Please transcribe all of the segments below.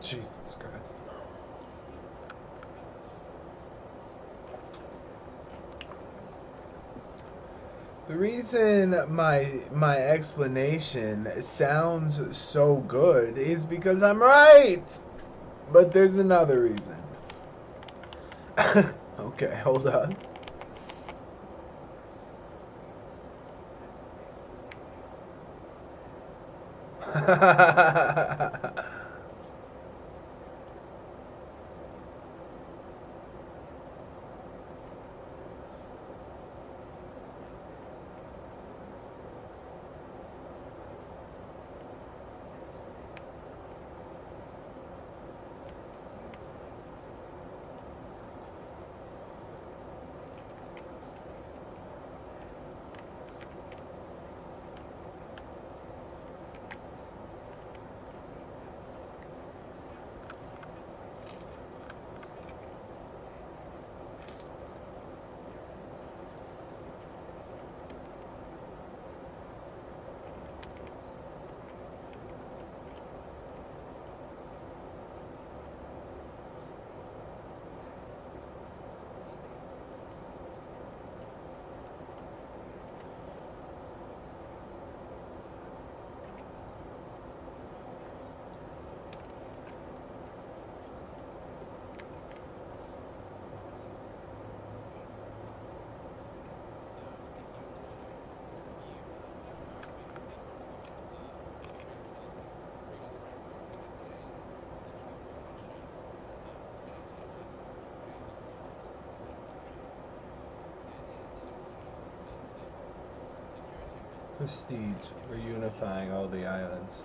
Jesus Christ. The reason my explanation sounds so good is because I'm right. But there's another reason. Okay, hold on. Prestige, reunifying all the islands.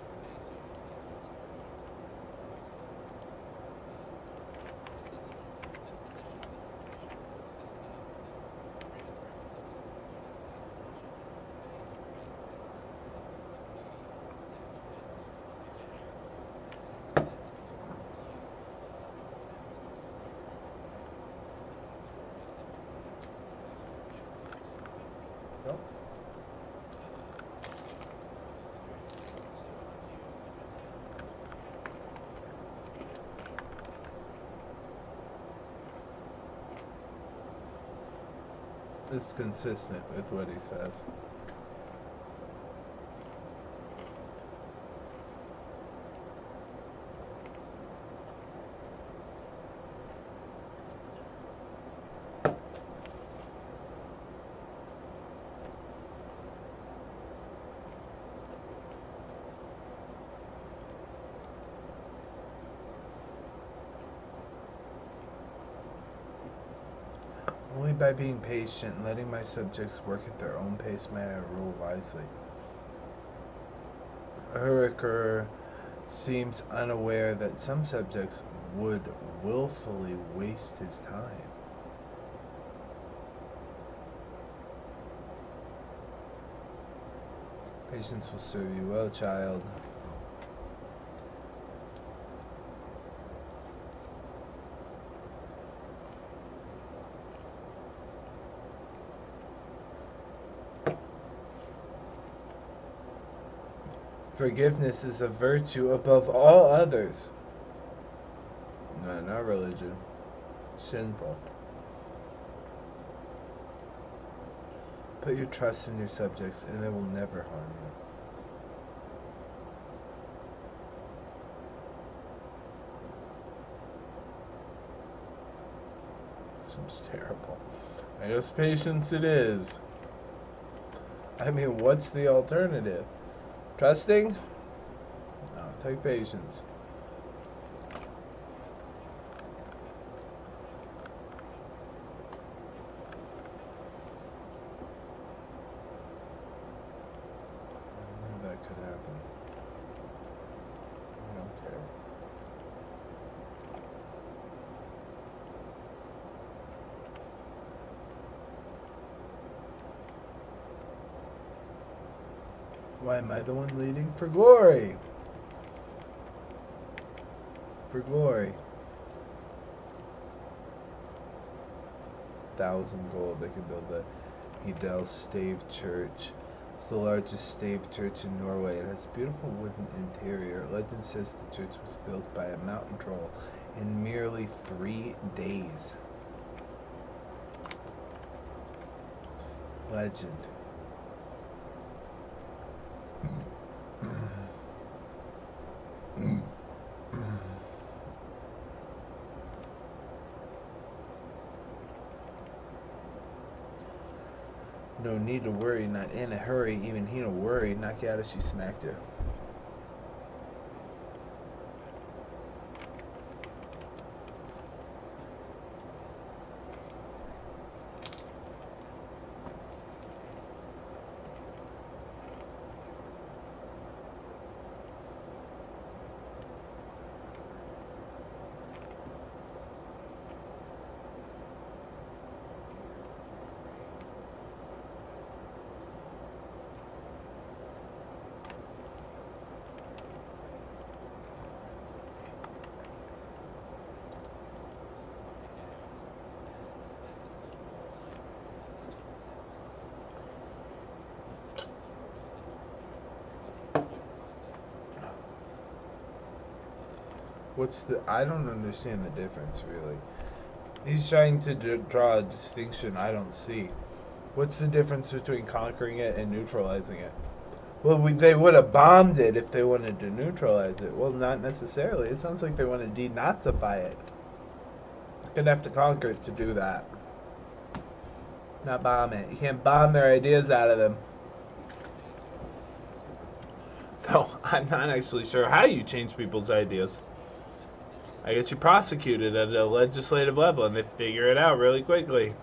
Nope. It's consistent with what he says. Only by being patient and letting my subjects work at their own pace may I rule wisely. Hurriker seems unaware that some subjects would willfully waste his time. Patience will serve you well, child. Forgiveness is a virtue above all others. No, not religion. Sinful. Put your trust in your subjects and they will never harm you. Seems terrible. I guess patience it is. I mean, what's the alternative? Trusting? No, take patience. I knew that could happen. I don't care. Why am I the one leading? For glory! For glory. 1,000 gold, they could build the Hedel Stave Church. It's the largest stave church in Norway. It has a beautiful wooden interior. Legend says the church was built by a mountain troll in merely 3 days. Legend. No need to worry, not in a hurry. Even he no worry. Knock you out if she smacked you. I don't understand the difference, really. He's trying to draw a distinction I don't see. What's the difference between conquering it and neutralizing it? Well, they would have bombed it if they wanted to neutralize it. Well, not necessarily. It sounds like they want to denazify it. You're going to have to conquer it to do that. Not bomb it. You can't bomb their ideas out of them. No, I'm not actually sure how you change people's ideas. I guess you prosecute it at a legislative level and they figure it out really quickly.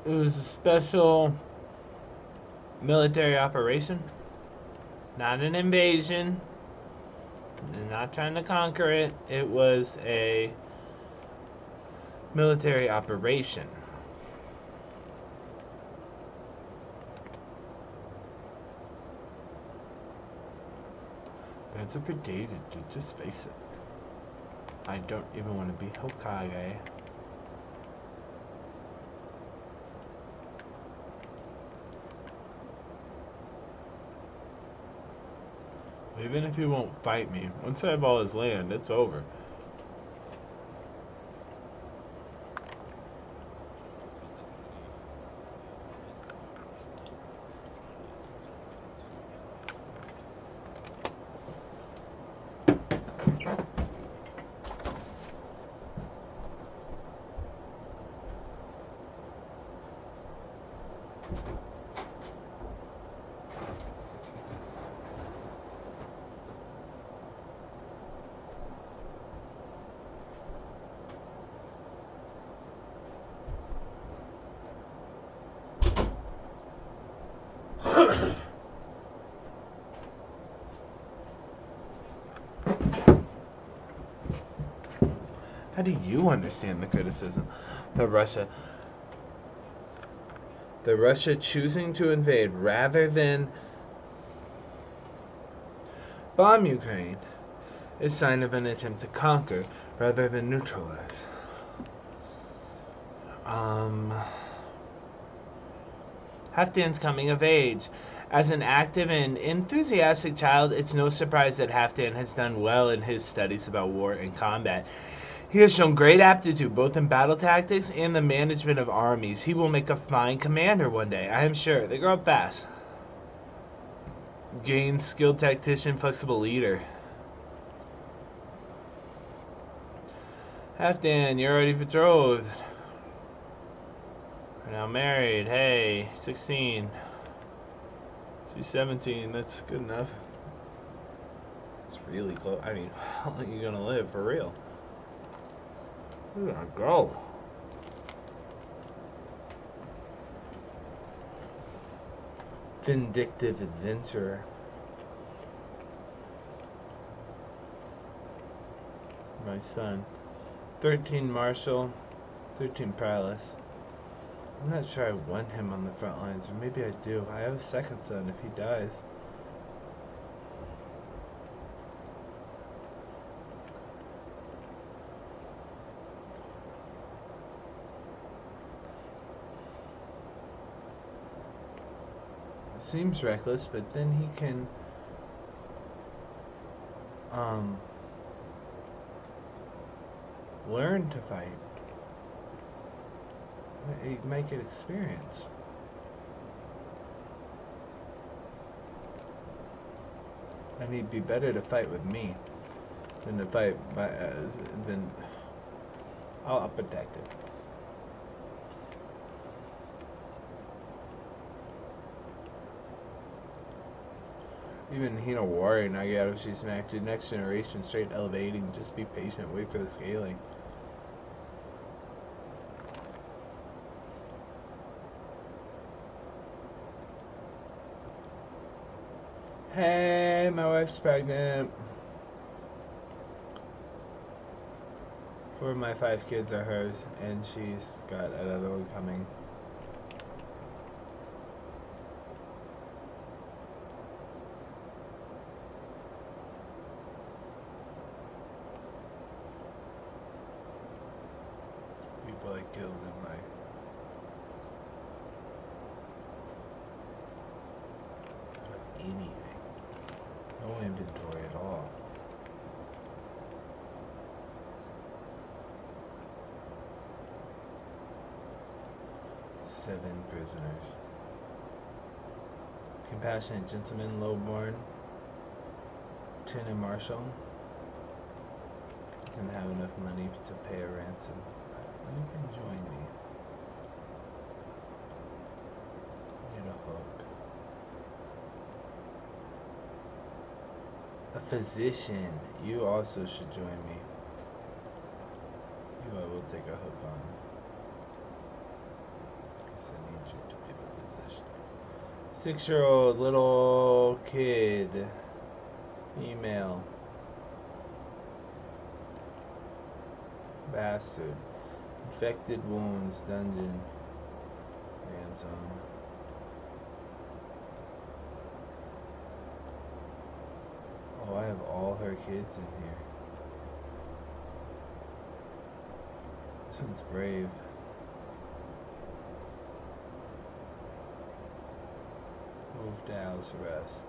It was a special military operation, not an invasion. They're not trying to conquer it. It was a military operation. That's a bit dated, just face it. I don't even want to be Hokage. Even if he won't fight me, once I have all his land, it's over. How do you understand the criticism that Russia choosing to invade rather than bomb Ukraine is sign of an attempt to conquer rather than neutralize? Haftan's coming of age. As an active and enthusiastic child, it's no surprise that Haftan has done well in his studies about war and combat. He has shown great aptitude both in battle tactics and the management of armies. He will make a fine commander one day, I am sure. They grow up fast. Gain skilled tactician, flexible leader. Haftan, you're already betrothed. We're now married. Hey, 16. She's 17. That's good enough. It's really close. I mean, how long are you gonna live for real? Where did I go? Vindictive adventurer. My son. 13 Marshal. 13 Palace. I'm not sure I want him on the front lines, or maybe I do. I have a second son if he dies. It seems reckless, but then he can learn to fight. He might get experience. And he'd be better to fight with me than to fight by than I'll protect him. Even Hina Warrior, Nagato, she's smacked. Next generation, straight elevating. Just be patient. Wait for the scaling. Hey, my wife's pregnant. 4 of my 5 kids are hers, and she's got another one coming. People I killed in my anything. No inventory at all. Seven prisoners. Compassionate gentleman, lowborn. Lieutenant Marshal. Doesn't have enough money to pay a ransom. You can join me. Need a hook. A physician. You also should join me. You I will take a hook on. Guess I need you to be the physician. 6-year-old little kid. Female. Bastard. Infected wounds. Dungeon. Ransom. Oh, I have all her kids in here. This one's brave. Move to house arrest.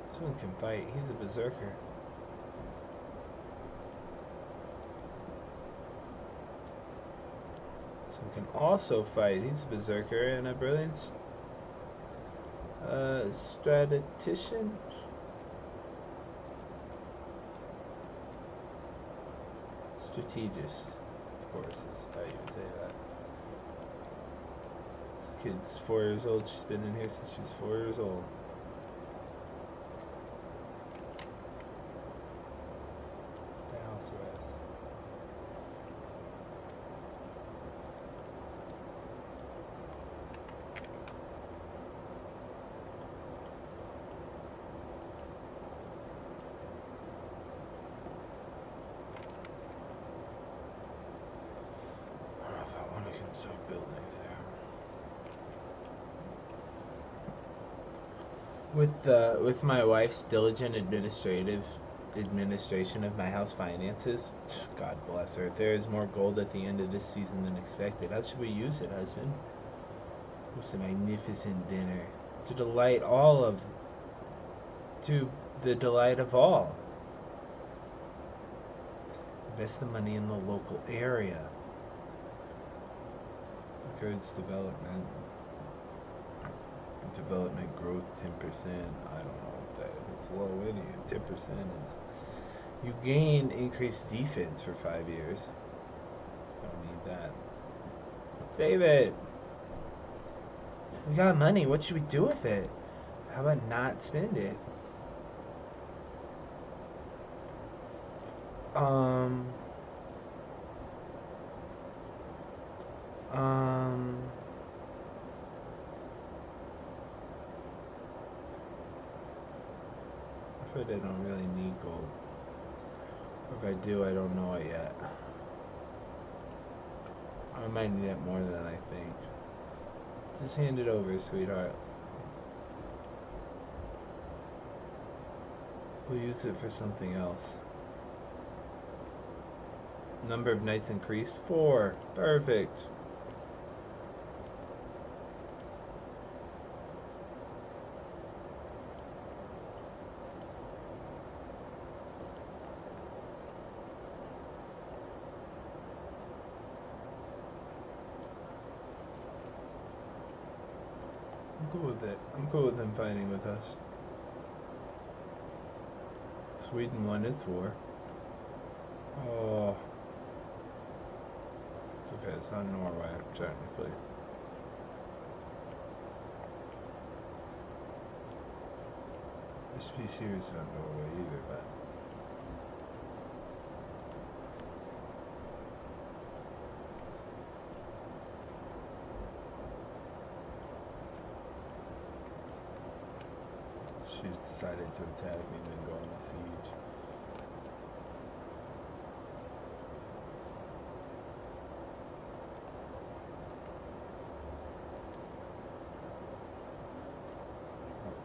This one can fight. He's a berserker. This one can also fight. He's a berserker and a brilliant strategician. Strategist, of course, is how you would say that. This kid's 4 years old. She's been in here since she's 4 years old. House arrest. With my wife's diligent administration of my house finances, God bless her, there is more gold at the end of this season than expected. How should we use it, husband? What's a magnificent dinner to delight all of to the delight of all. Invest the money in the local area. Encourage development. Development growth 10%. I don't know if it's low any. 10% is. You gain increased defense for 5 years. Don't need that. Save it. We got money. What should we do with it? How about not spend it? Um. I don't really need gold. Or if I do, I don't know it yet. I might need it more than I think. Just hand it over, sweetheart. We'll use it for something else. Number of knights increased. 4. Perfect. I'm cool with it. I'm cool with them fighting with us. Sweden won its war. Oh. It's okay, it's not Norway, technically. This piece here is not Norway either, but... She's decided to attack me and then go on a siege.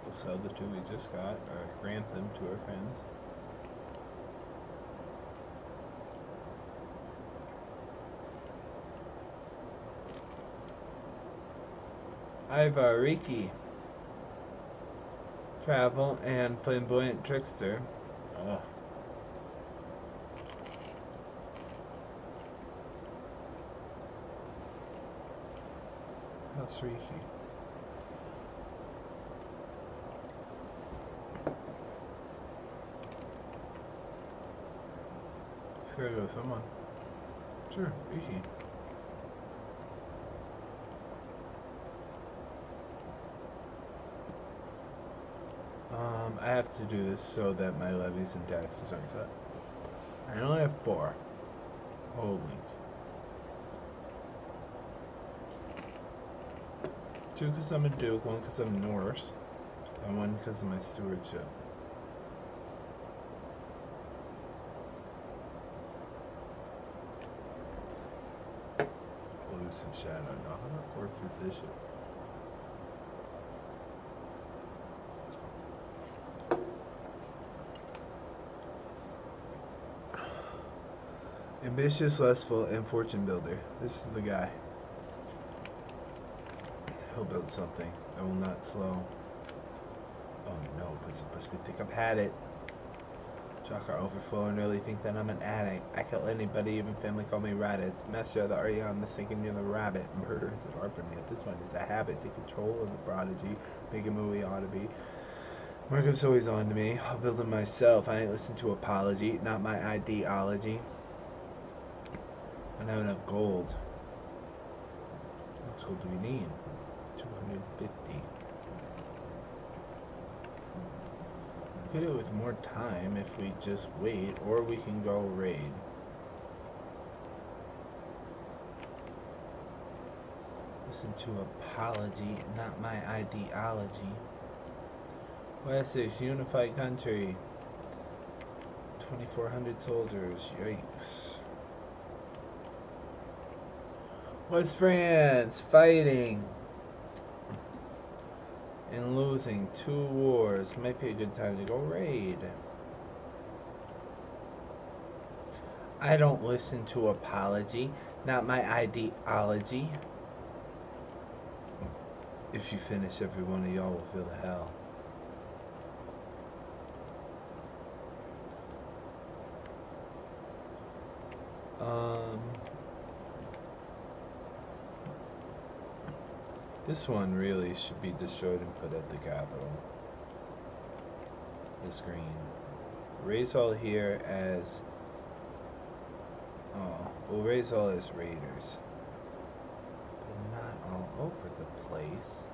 We'll sell the 2 we just got, or grant them to our friends. Ivariki. Travel and flamboyant trickster. Ugh. How's Riki? Let's gotta go with someone. Sure, Riki. I have to do this so that my levies and taxes aren't cut. I only have 4 holdings. 2 because I'm a duke, 1 because I'm Norse, and 1 because of my stewardship. Elusive shadow, not a poor physician. Ambitious, lustful, and fortune builder. This is the guy. He'll build something. I will not slow. Oh no, but supposed to think I've had it. Chakra overflow and really think that I'm an addict. I kill anybody, even family call me Raditz. Master of the Ariane, the sinking near the rabbit. Murder is an art for me. At this point, it's a habit. Take control of the prodigy. Make him who he ought to be. Markup's always on to me. I'll build him myself. I ain't listen to apology. Not my ideology. I don't have enough gold. How much gold do we need? 250. Get it with more time if we just wait, or we can go raid. Listen to apology, not my ideology. Wessex, unified country. 2,400 soldiers. Yikes. West France, fighting. and losing 2 wars. Might be a good time to go raid. I don't listen to apology, not my ideology. If you finish, every one of y'all will feel the hell. This one really should be destroyed and put at the capital. This green. Raise all here as... Oh, we'll raise all as raiders. But not all over the place.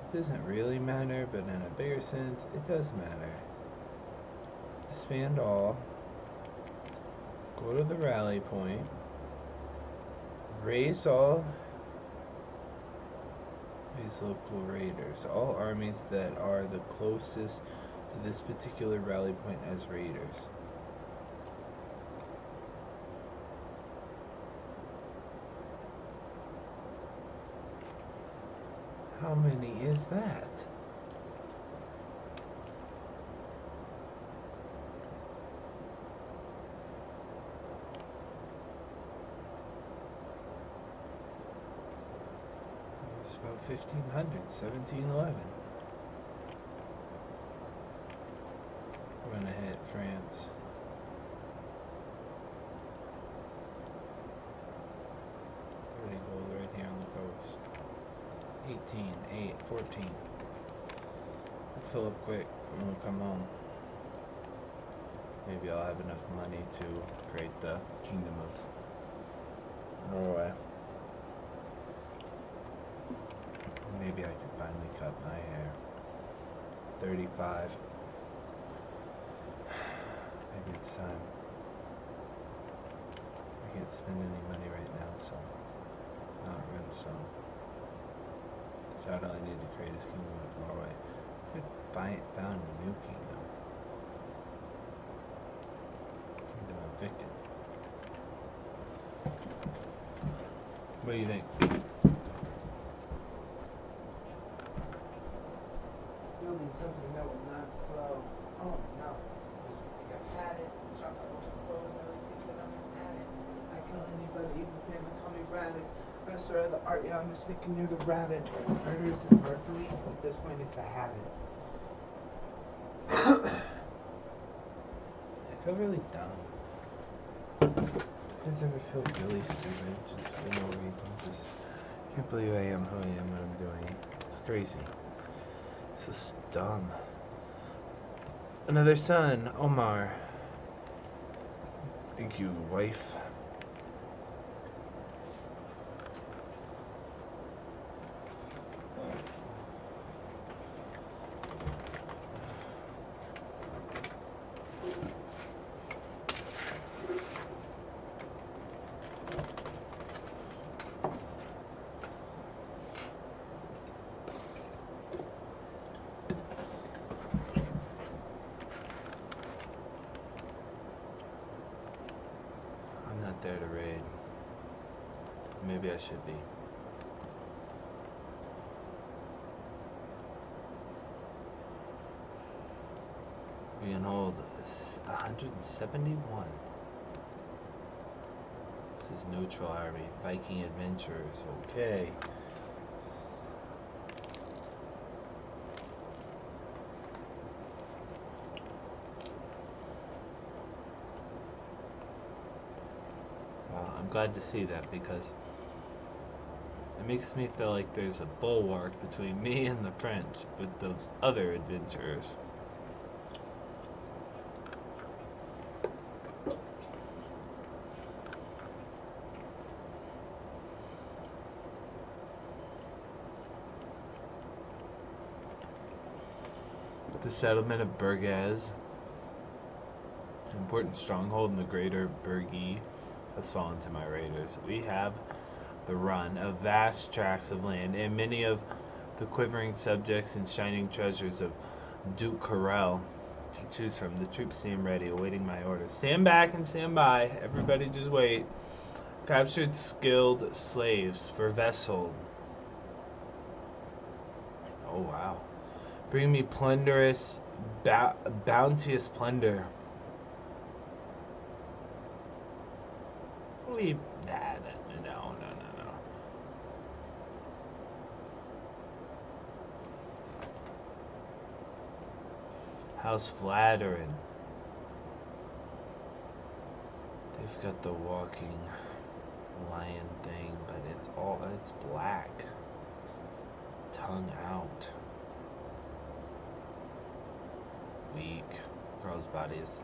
It doesn't really matter, but in a bigger sense, it does matter. Disband all. Go to the rally point. Raise all these local raiders. All armies that are the closest to this particular rally point as raiders. How many is that? It's about 1,500, 1,711. We're gonna hit France. 30 gold right here on the coast. 18, 8, 14. We'll fill up quick and we'll come home. Maybe I'll have enough money to create the Kingdom of Norway. Maybe I could finally cut my hair. 35. Maybe it's time. I can't spend any money right now, so not redstone. Shout out, I need to create his Kingdom of Norway. I could found a new kingdom. Kingdom of Viking. What do you think? Building something that would not slow. Oh no. I think I've had it. Chocolate overflows. I really think that I'm at it. I kill anybody, even if they ever call me Radix. I swear the art, yeah, I'm sticking near the rabbit. Murder isn't hard for me. At this point, it's a habit. I feel really dumb. You guys ever feel really stupid just for no reason? Just can't believe I am who I am, what I'm doing. It's crazy. This is dumb. Another son, Omar. Thank you, wife. There to raid. Maybe I should be. We can hold 171. This is neutral army. Viking adventurers. Okay. I'm glad to see that because it makes me feel like there's a bulwark between me and the French with those other adventurers. The settlement of Burgaz, an important stronghold in the greater Burgi, has fallen to my raiders. We have the run of vast tracts of land and many of the quivering subjects and shining treasures of Duke Corel to choose from. The troops seem ready, awaiting my orders. Stand back and stand by. Everybody just wait. Captured skilled slaves for vessel. Oh wow. Bring me plunderous, bounteous plunder. Leave that. No. How's flattering? They've got the walking lion thing, but it's black. Tongue out. Weak. Girl's body is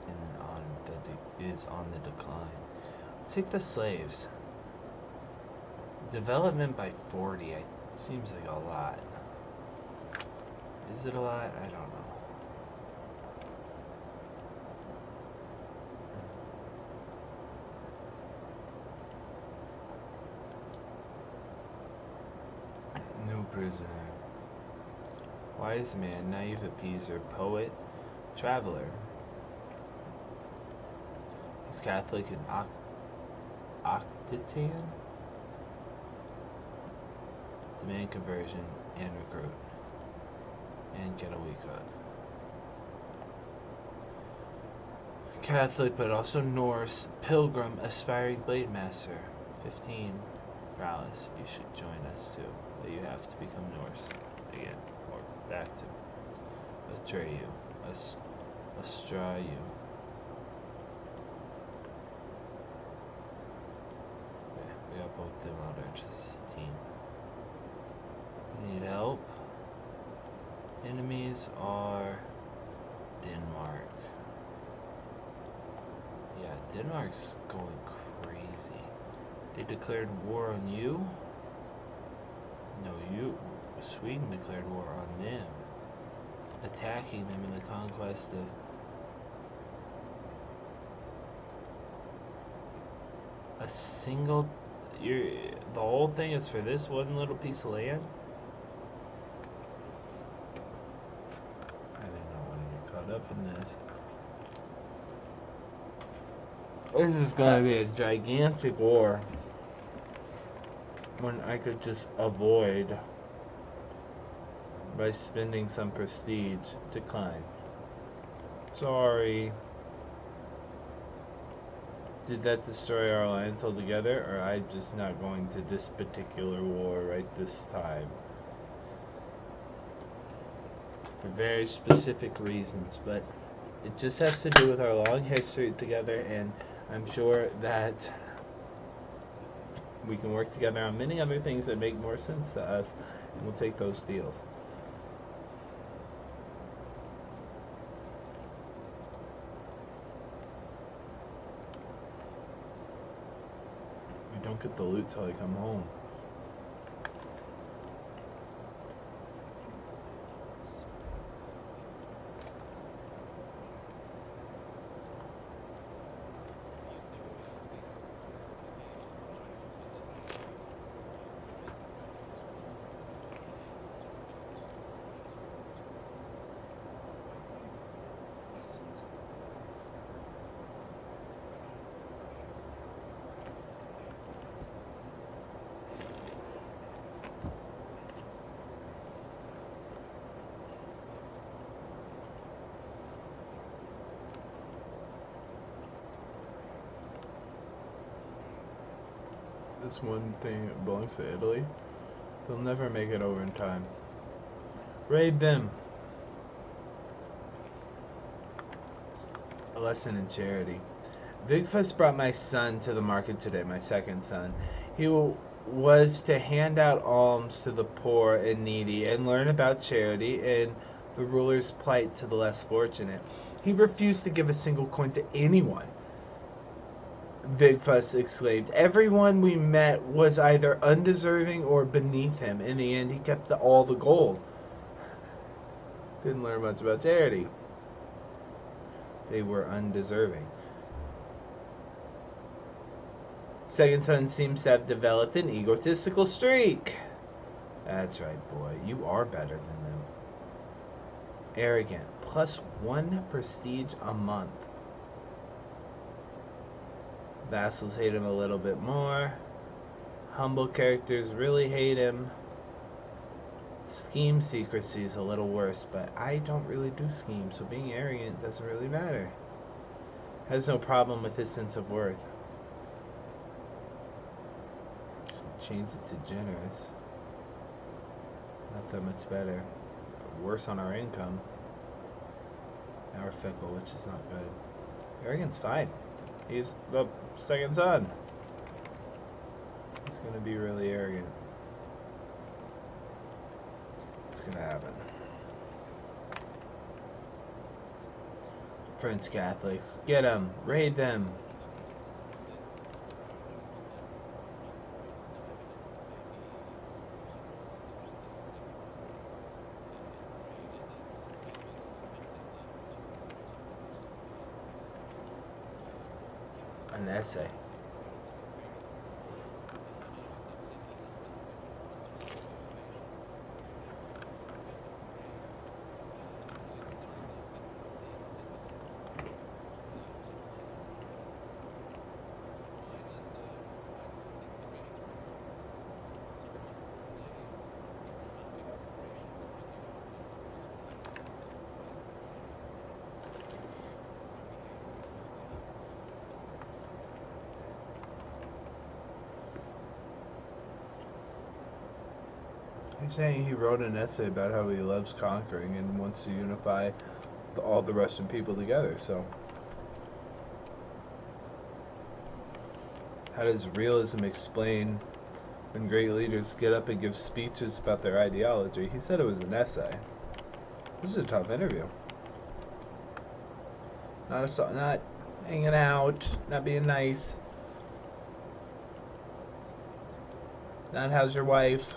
on the decline. Let's take the slaves. Development by 40. Seems like a lot. Is it a lot? I don't know. New prisoner. Wise man, naive appeaser, poet, traveler. He's Catholic and Occitan. Demand conversion and recruit. And get a weak hook. Catholic but also Norse. Pilgrim, aspiring blade master. 15. Prowess. You should join us too. But you have to become Norse again. Or back to. Betray you. Astra you. Okay, we got both them on our team. Need help. Enemies are Denmark. Yeah, Denmark's going crazy. They declared war on you? No, Sweden declared war on them. Attacking them in the conquest of... A single... the whole thing is for this one little piece of land? I did not want to get caught up in this. This is gonna be a gigantic war. When I could just avoid by spending some prestige. Decline. Sorry. Did that destroy our alliance altogether, or I'm just not going to this particular war right this time? For very specific reasons, but it just has to do with our long history together, and I'm sure that we can work together on many other things that make more sense to us, and we'll take those deals. We don't get the loot till I come home. This one thing belongs to Italy. They'll never make it over in time. Raid them. A lesson in charity. Vigfus brought my son to the market today, my second son. He was to hand out alms to the poor and needy and learn about charity and the ruler's plight to the less fortunate. He refused to give a single coin to anyone. Vigfus exclaimed. Everyone we met was either undeserving or beneath him. In the end, he kept all the gold. Didn't learn much about charity. They were undeserving. Second son seems to have developed an egotistical streak. That's right, boy. You are better than them. Arrogant. +1 prestige a month. Vassals hate him a little bit more. Humble characters really hate him. Scheme secrecy is a little worse, but I don't really do schemes, so being arrogant doesn't really matter. Has no problem with his sense of worth. Change it to generous. Not that much better. Worse on our income. Now we're fickle, which is not good. Arrogant's fine. He's the second son. He's gonna be really arrogant. It's gonna happen. French Catholics, get them, raid them. An essay. He's saying he wrote an essay about how he loves conquering and wants to unify all the Russian people together. So, how does realism explain when great leaders get up and give speeches about their ideology? He said it was an essay. This is a tough interview. Not hanging out, not being nice. Not how's your wife.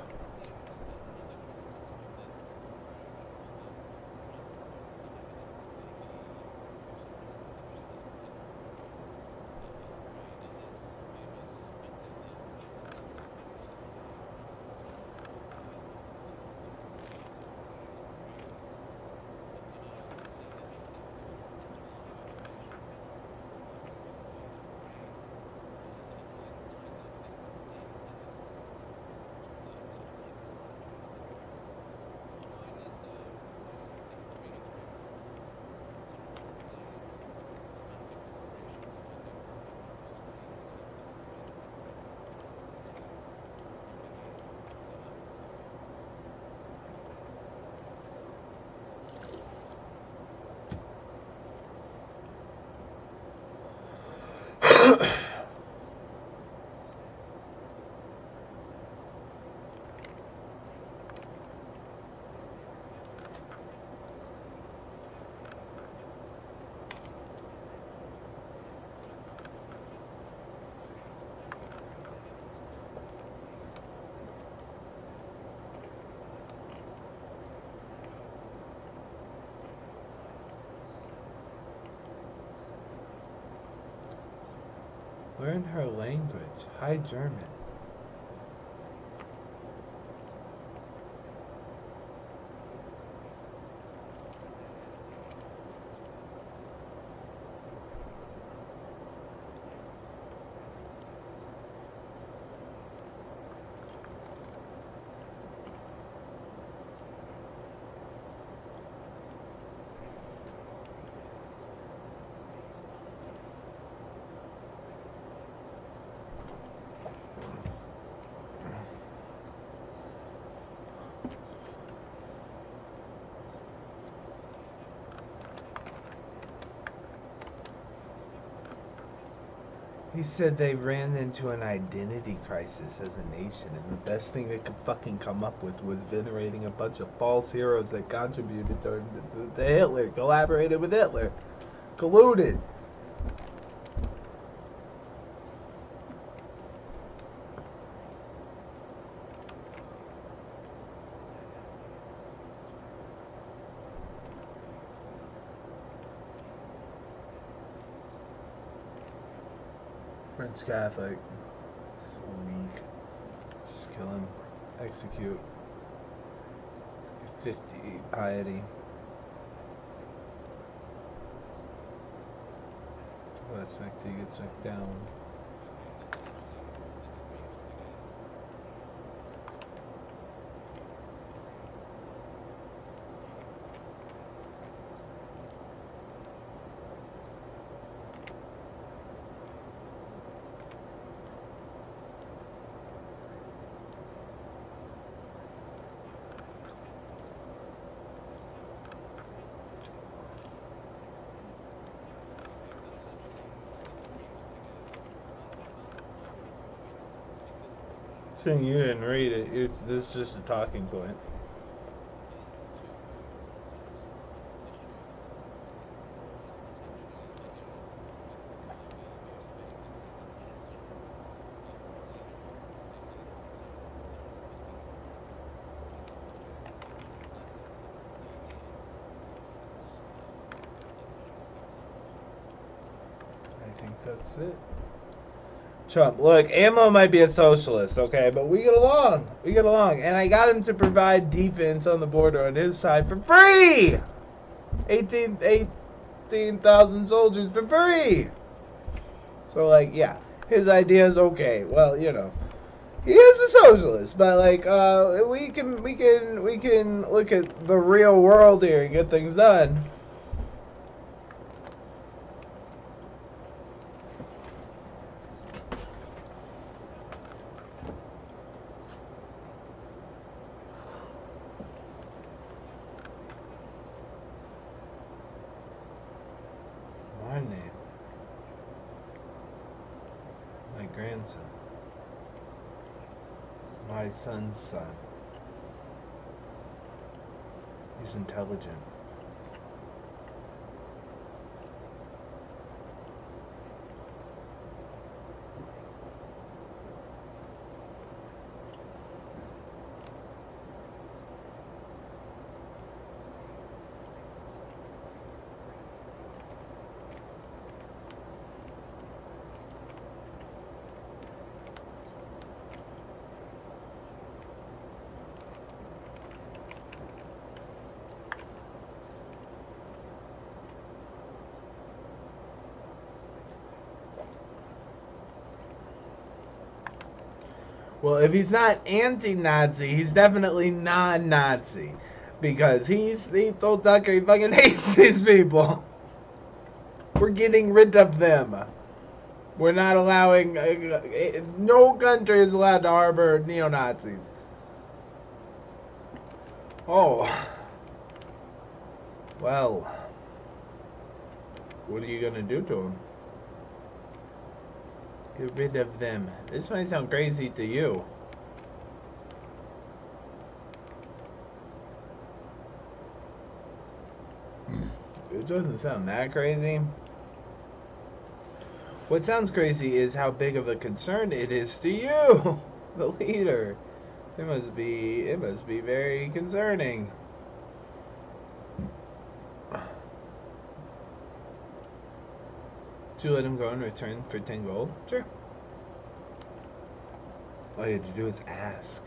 Learn her language. High German. He said they ran into an identity crisis as a nation, and the best thing they could fucking come up with was venerating a bunch of false heroes that contributed to Hitler, collaborated with Hitler, colluded. French Catholic. So weak. Just kill him. Execute. 50 piety. Let smack till you get smacked down. Saying you didn't read it. This is just a talking point. I think that's it. Trump, look, Ammo might be a socialist, okay, but we get along. We get along. And I got him to provide defense on the border on his side for free! 18,000 soldiers for free! So, like, yeah, his idea is okay. Well, you know, he is a socialist, but like, we can look at the real world here and get things done. My name, my grandson, my son's son. He's intelligent. Well, if he's not anti-Nazi, he's definitely non-Nazi. Because he told Tucker he fucking hates these people. We're getting rid of them. We're not allowing... no country is allowed to harbor neo-Nazis. Oh. Well. What are you gonna do to him? Get rid of them. This might sound crazy to you. It doesn't sound that crazy. What sounds crazy is how big of a concern it is to you, the leader. It must be very concerning. Did you let him go in return for 10 gold? Sure. All you had to do is ask.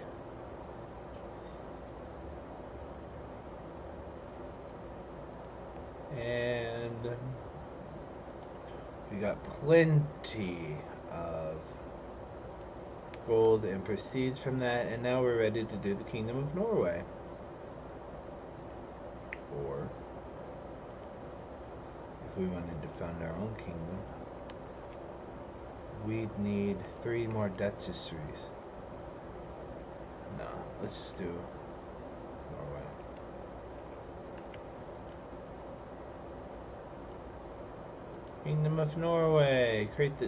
And we got plenty of gold and prestige from that, and now we're ready to do the Kingdom of Norway. Or if we wanted to found our own kingdom, we'd need 3 more duchesseries. No, let's just do Norway. Kingdom of Norway. Create.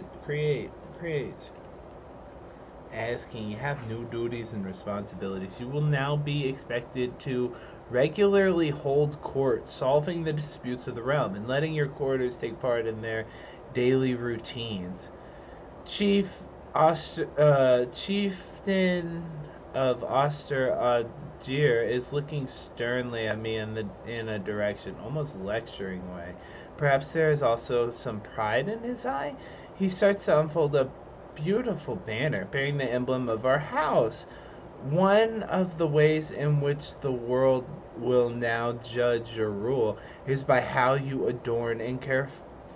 Asking, you have new duties and responsibilities. You will now be expected to regularly hold court, solving the disputes of the realm, and letting your courtiers take part in their daily routines. Chieftain of Oster is looking sternly at me in a direction, almost lecturing way. Perhaps there is also some pride in his eye. He starts to unfold a beautiful banner bearing the emblem of our house. One of the ways in which the world will now judge your rule is by how you adorn and care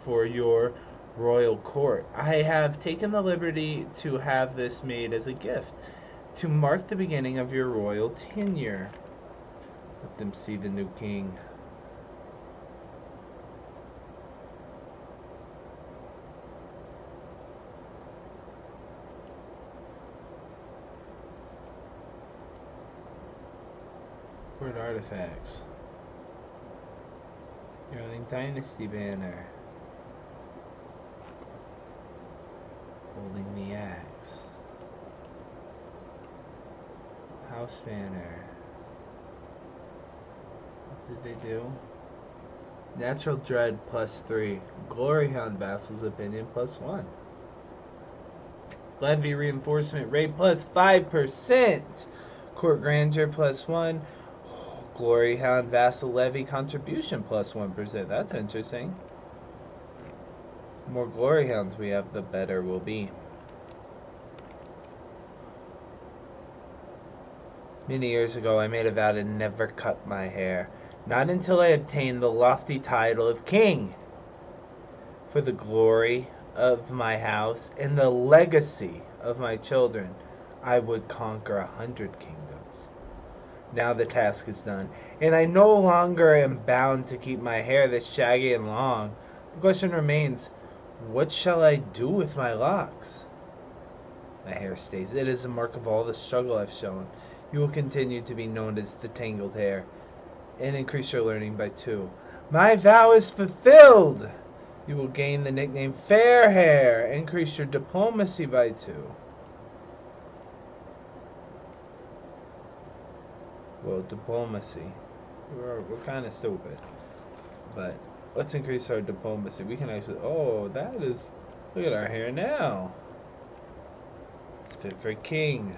for your royal court. I have taken the liberty to have this made as a gift to mark the beginning of your royal tenure. Let them see the new king. Word artifacts. Yearling Dynasty banner. Holding the axe. House banner. What did they do? Natural Dread +3. Gloryhound Vassal's Opinion +1. Levy Reinforcement Rate +5%. Court Grandeur +1. Gloryhound Vassal Levy Contribution +1%. That's interesting. The more Gloryhounds we have, the better we'll be. Many years ago, I made a vow to never cut my hair. Not until I obtained the lofty title of king. For the glory of my house and the legacy of my children, I would conquer 100 kingdoms. Now the task is done, and I no longer am bound to keep my hair this shaggy and long. The question remains, what shall I do with my locks? My hair stays. It is a mark of all the struggle I've shown. You will continue to be known as the Tangled Hair, and increase your learning by 2. My vow is fulfilled! You will gain the nickname Fair Hair. Increase your diplomacy by 2. Well, diplomacy. We're kind of stupid. But let's increase our diplomacy. We can actually... Oh, that is... Look at our hair now. It's fit for a king.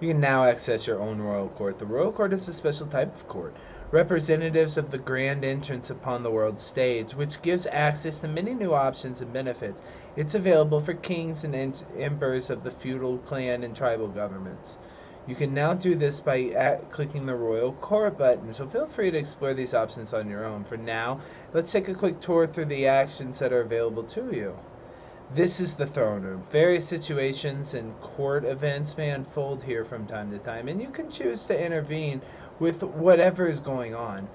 You can now access your own royal court. The royal court is a special type of court, representatives of the grand entrance upon the world stage, which gives access to many new options and benefits. It's available for kings and emperors of the feudal, clan, and tribal governments. You can now do this by clicking the royal court button, so feel free to explore these options on your own. For now, let's take a quick tour through the actions that are available to you. This is the throne room. Various situations and court events may unfold here from time to time, and you can choose to intervene with whatever is going on.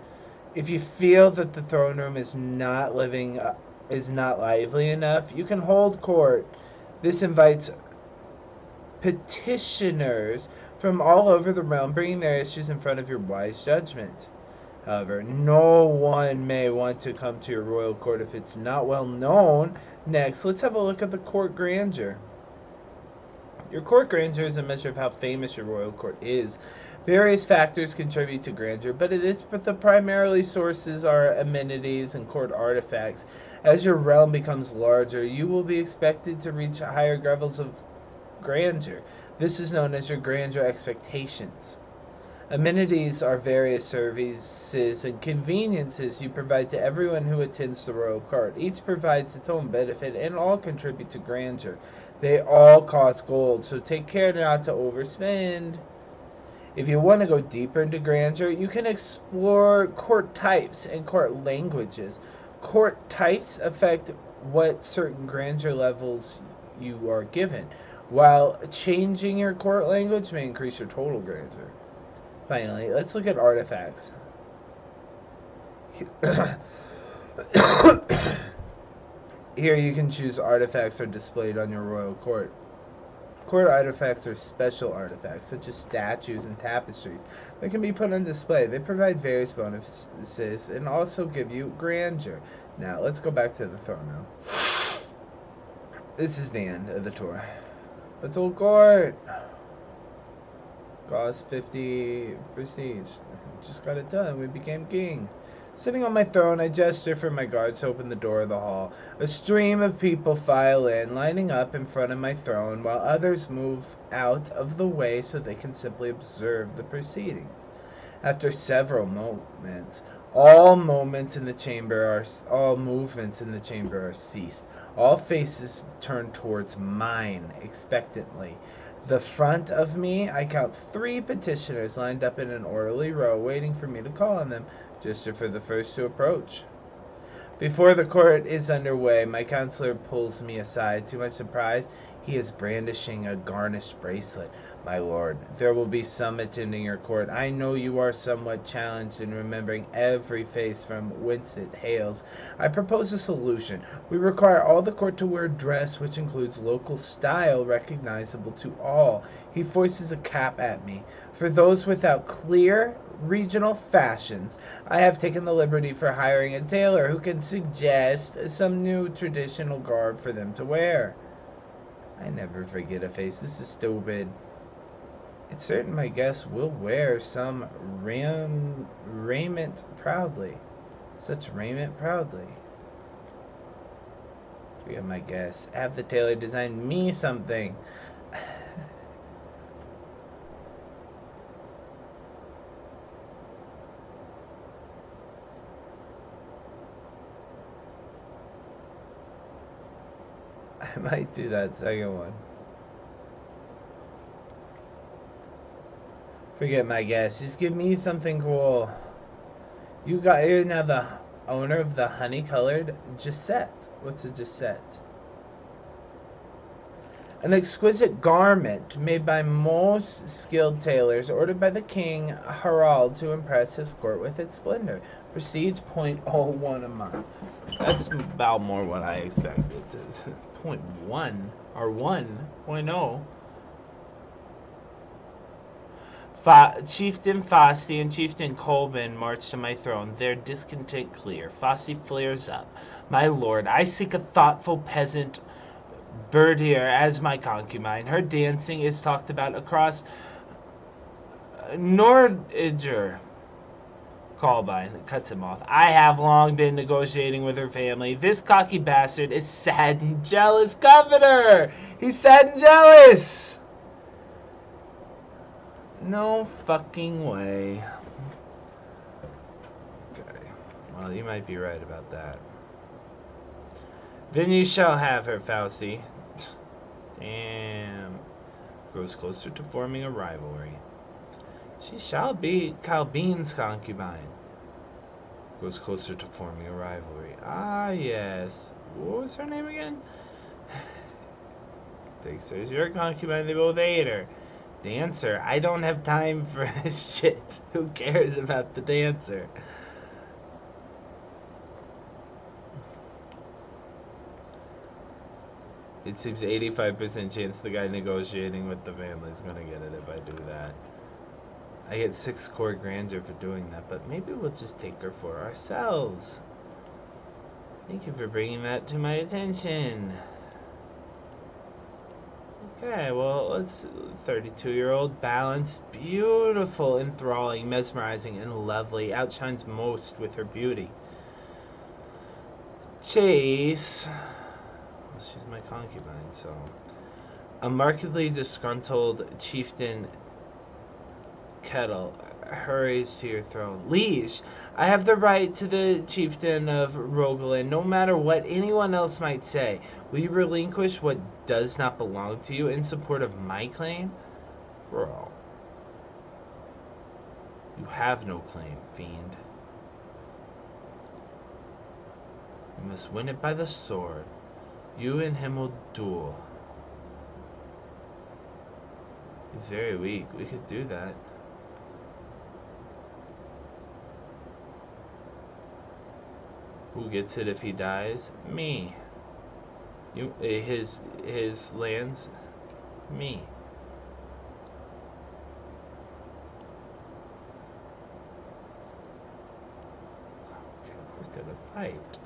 If you feel that the throne room is not lively enough, you can hold court. This invites petitioners from all over the realm, bringing their issues in front of your wise judgment. However, no one may want to come to your royal court if it's not well known. Next, let's have a look at the court grandeur. Your court grandeur is a measure of how famous your royal court is. Various factors contribute to grandeur, but the primarily sources are amenities and court artifacts. As your realm becomes larger, you will be expected to reach higher levels of grandeur. This is known as your grandeur expectations. Amenities are various services and conveniences you provide to everyone who attends the royal court. Each provides its own benefit and all contribute to grandeur. They all cost gold, so take care not to overspend. If you want to go deeper into grandeur, you can explore court types and court languages. Court types affect what certain grandeur levels you are given, while changing your court language may increase your total grandeur. Finally, let's look at artifacts. Here you can choose artifacts are displayed on your royal court. Court artifacts are special artifacts, such as statues and tapestries, that can be put on display. They provide various bonuses and also give you grandeur. Now, let's go back to the throne room. This is the end of the tour. Let's old court. Cost 50 prestige. Just got it done. We became king. Sitting on my throne, I gesture for my guards to open the door of the hall. A stream of people file in, lining up in front of my throne, while others move out of the way so they can simply observe the proceedings. After several moments, all movements in the chamber are ceased. All faces turn towards mine expectantly. The front of me, I count 3 petitioners lined up in an orderly row, waiting for me to call on them, just for the first to approach. Before the court is underway, my counselor pulls me aside. To my surprise, he is brandishing a garnished bracelet. My lord, there will be some attending your court. I know you are somewhat challenged in remembering every face from whence it hails. I propose a solution. We require all the court to wear a dress which includes local style recognizable to all. He foists a cap at me. For those without clear regional fashions, I have taken the liberty for hiring a tailor who can suggest some new traditional garb for them to wear. I never forget a face. This is stupid. It's certain my guests will wear some raiment proudly. Such raiment proudly. Forget my guess. Have the tailor design me something. I might do that second one. Forget my guess. Just give me something cool. You're now the owner of the honey-colored Gisette. What's a Gisette? An exquisite garment made by most skilled tailors, ordered by the king Harald to impress his court with its splendor. Proceeds 0.01 a month. That's about more what I expected. 0.1 or 1.0. Chieftain Fossey and Chieftain Colbin march to my throne, their discontent clear. Fossey flares up. My lord, I seek a thoughtful peasant Birdier as my concubine. Her dancing is talked about across Nordiger. Colbine cuts him off. I have long been negotiating with her family. This cocky bastard is sad and jealous, Governor! He's sad and jealous! No fucking way. Okay. Well, you might be right about that. Then you shall have her, Fousey. Damn. Grows closer to forming a rivalry. She shall be Calbine's concubine. Grows closer to forming a rivalry. Ah, yes. What was her name again? Thinks there's your concubine, they both ate her. Dancer. I don't have time for this shit. Who cares about the dancer? It seems 85% chance the guy negotiating with the family is gonna get it if I do that. I get 6 core grandeur for doing that, but maybe we'll just take her for ourselves. Thank you for bringing that to my attention. Okay, well, let's 32-year-old, balanced, beautiful, enthralling, mesmerizing, and lovely. Outshines most with her beauty. Chase. Well, she's my concubine, so. A markedly disgruntled chieftain Kettle hurries to your throne. Liege, I have the right to the chieftain of Rogaland, no matter what anyone else might say. Will you relinquish what does not belong to you in support of my claim? Bro. You have no claim, fiend. You must win it by the sword. You and him will duel. He's very weak. We could do that. Who gets it if he dies? Me. You, his lands? Me. Okay, we're gonna fight.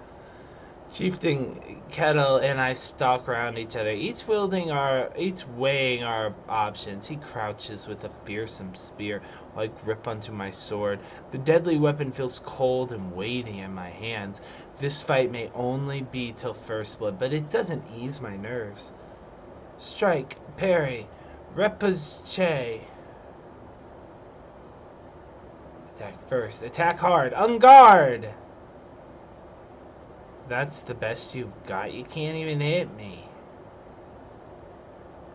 Chieftain Kettle and I stalk around each other, each weighing our options. He crouches with a fearsome spear while I grip onto my sword. The deadly weapon feels cold and weighty in my hands. This fight may only be till first blood, but it doesn't ease my nerves. Strike, parry, repousse. Attack first, attack hard, en garde! That's the best you've got? You can't even hit me.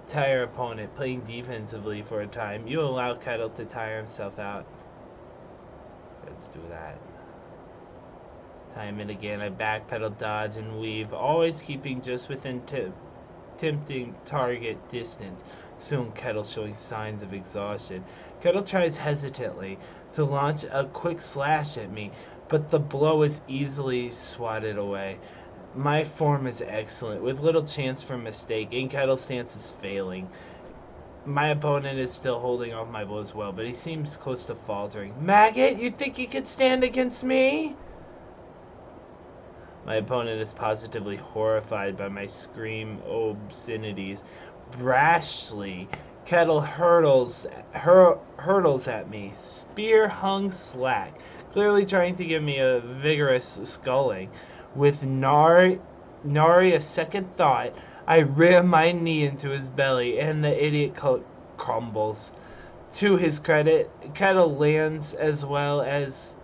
Tire opponent, playing defensively for a time. You allow Kettle to tire himself out. Let's do that. Time and again, I backpedal, dodge, and weave, always keeping just within tempting target distance. Soon, Kettle showing signs of exhaustion. Kettle tries hesitantly to launch a quick slash at me, but the blow is easily swatted away. My form is excellent, with little chance for mistake, and Kettle's stance is failing. My opponent is still holding off my blows well, but he seems close to faltering. Maggot, you think you could stand against me? My opponent is positively horrified by my scream obscenities. Brashly, Kettle hurtles at me, spear hung slack, clearly trying to give me a vigorous sculling. With nary a second thought, I ram my knee into his belly, and the idiot crumbles. To his credit, Kettle lands as well as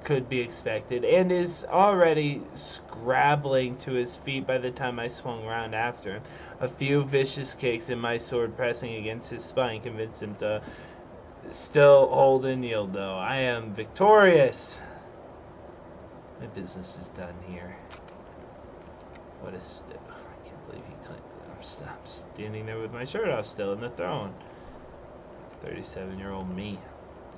could be expected, and is already scrabbling to his feet by the time I swung round after him. A few vicious kicks and my sword pressing against his spine convinced him to still hold and yield, though. I am victorious. My business is done here. What a I can't believe he claimed that. I'm standing there with my shirt off still in the throne. 37-year-old me.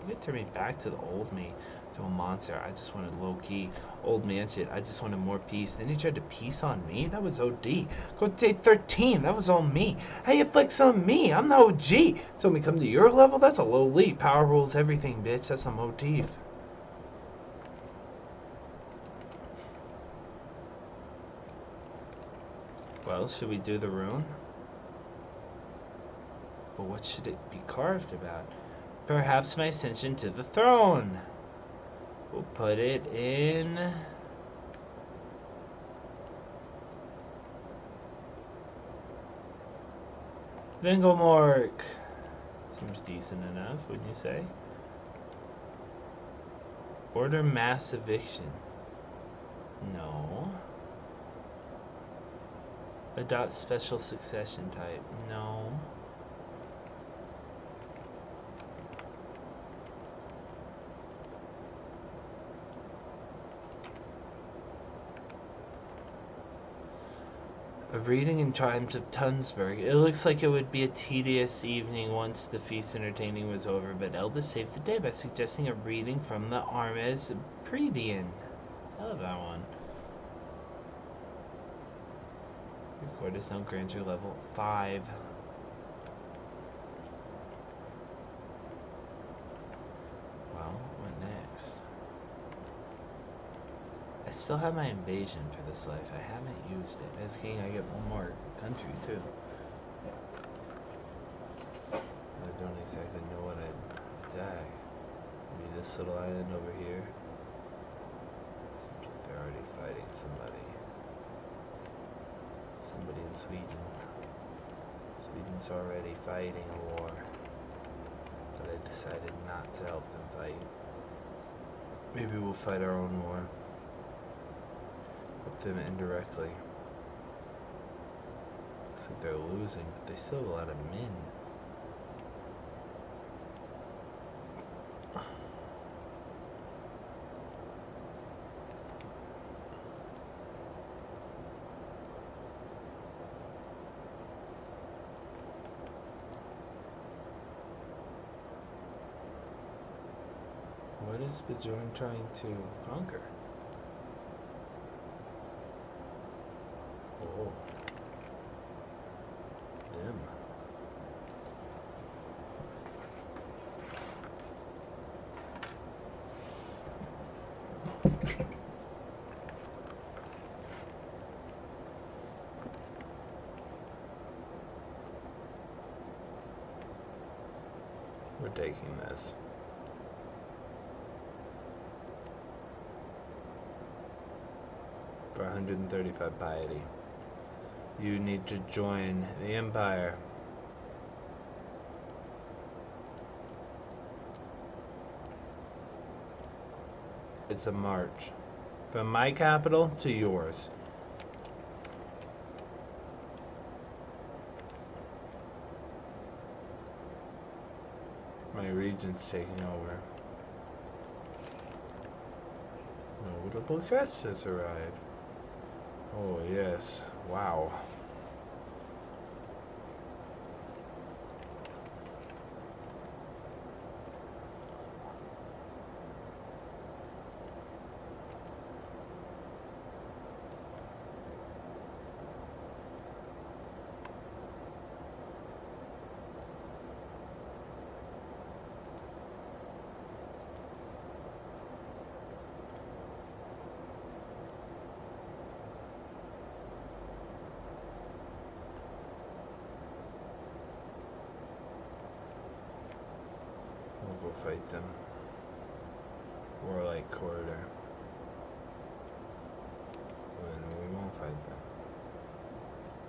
You could turn me back to the old me, to a monster. I just wanted low-key old man shit. I just wanted more peace. Then he tried to peace on me? That was OD. Go to day 13. That was all me. How you flex on me? I'm the OG. Told me come to your level? That's a low leap. Power rules everything, bitch. That's a motif. Well, should we do the rune? But what should it be carved about? Perhaps my ascension to the throne. We'll put it in... Vingelmork. Seems decent enough, wouldn't you say? Order mass eviction. No. Adopt special succession type. No. A reading in Chimes of Tunsberg. It looks like it would be a tedious evening once the feast entertaining was over, but Elda saved the day by suggesting a reading from the Armes Predian. I love that one. Record is now grandeur level 5. Well, what next? I still have my invasion for this life. I haven't used it. As king, I get one more country, too. I don't exactly know what I'd attack. Maybe this little island over here. Seems like they're already fighting somebody. Somebody in Sweden. Sweden's already fighting a war. But I decided not to help them fight. Maybe we'll fight our own war. Help them indirectly. Looks like they're losing, but they still have a lot of men. What is Bjorn trying to conquer? Oh. Them. We're taking this. For 135 piety. You need to join the Empire. It's a march. From my capital to yours. My regent's taking over. Notable guest has arrived. Oh, yes. Wow. fight them. Warlike corridor. When we won't fight them.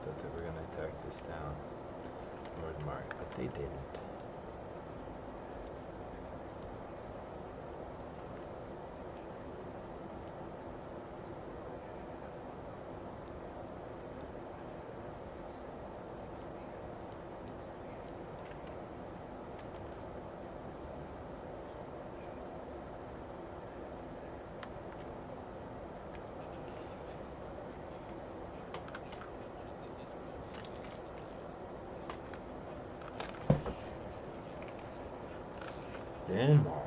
Thought they were gonna attack this town. Nordmark, but they didn't. Denmark.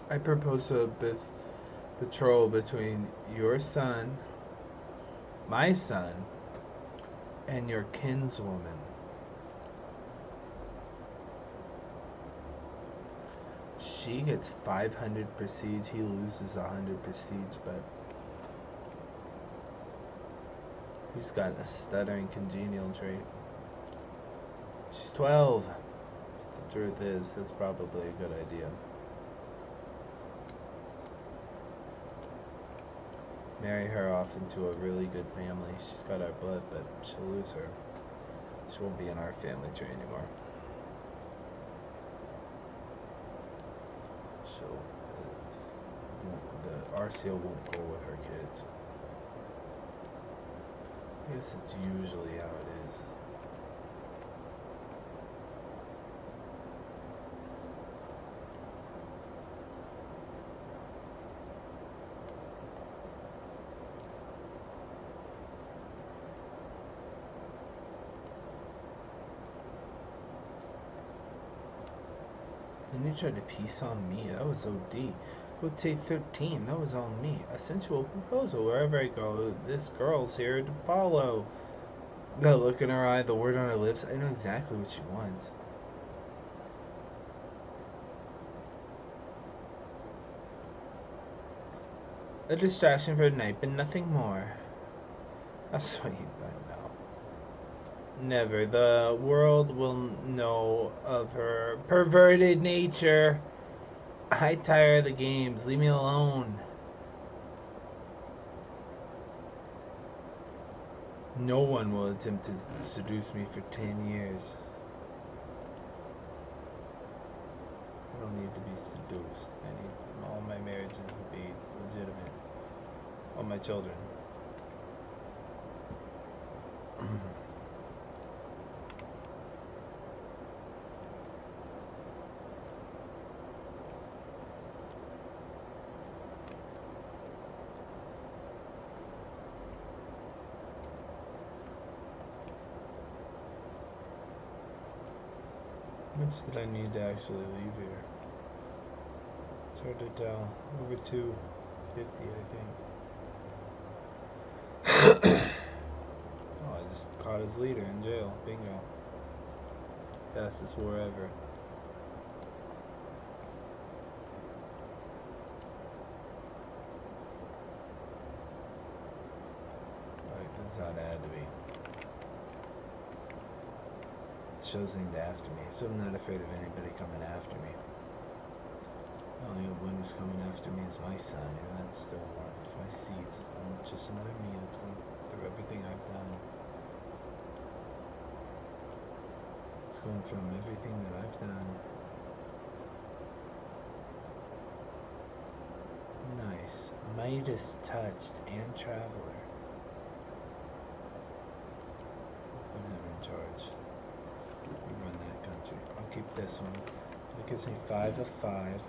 I propose a patrol between your son, my son, and your kinswoman. She gets 500 prestige, he loses 100 prestige, but he's got a stuttering congenial trait. She's 12. The truth is, that's probably a good idea. Marry her off into a really good family. She's got our blood, but she'll lose her. She won't be in our family tree anymore. She'll, the RCO won't go with her kids. I guess it's usually how it is. Then you tried to piece on me. That was OD. Rotate 13. That was on me. A sensual proposal. Wherever I go, this girl's here to follow. The look in her eye, the word on her lips. I know exactly what she wants. A distraction for the night, but nothing more. That's what you better know. Never. The world will know of her perverted nature. I tire of the games. Leave me alone. No one will attempt to seduce me for 10 years. I don't need to be seduced. I need all my marriages to be legitimate. All my children. How much did I need to actually leave here? It's hard to tell. Over 250, I think. Oh, I just caught his leader in jail. Bingo. Fastest war ever. Alright, this is how it had to be. Shows named after me, so I'm not afraid of anybody coming after me. The only one who's coming after me is my son, and that's still one. It's my seeds. I'm just another me that's going through everything I've done. It's going from everything that I've done. Nice. Midas touched and traveler. Put him in charge. We run that country. I'll keep this one. It gives me 5 of 5.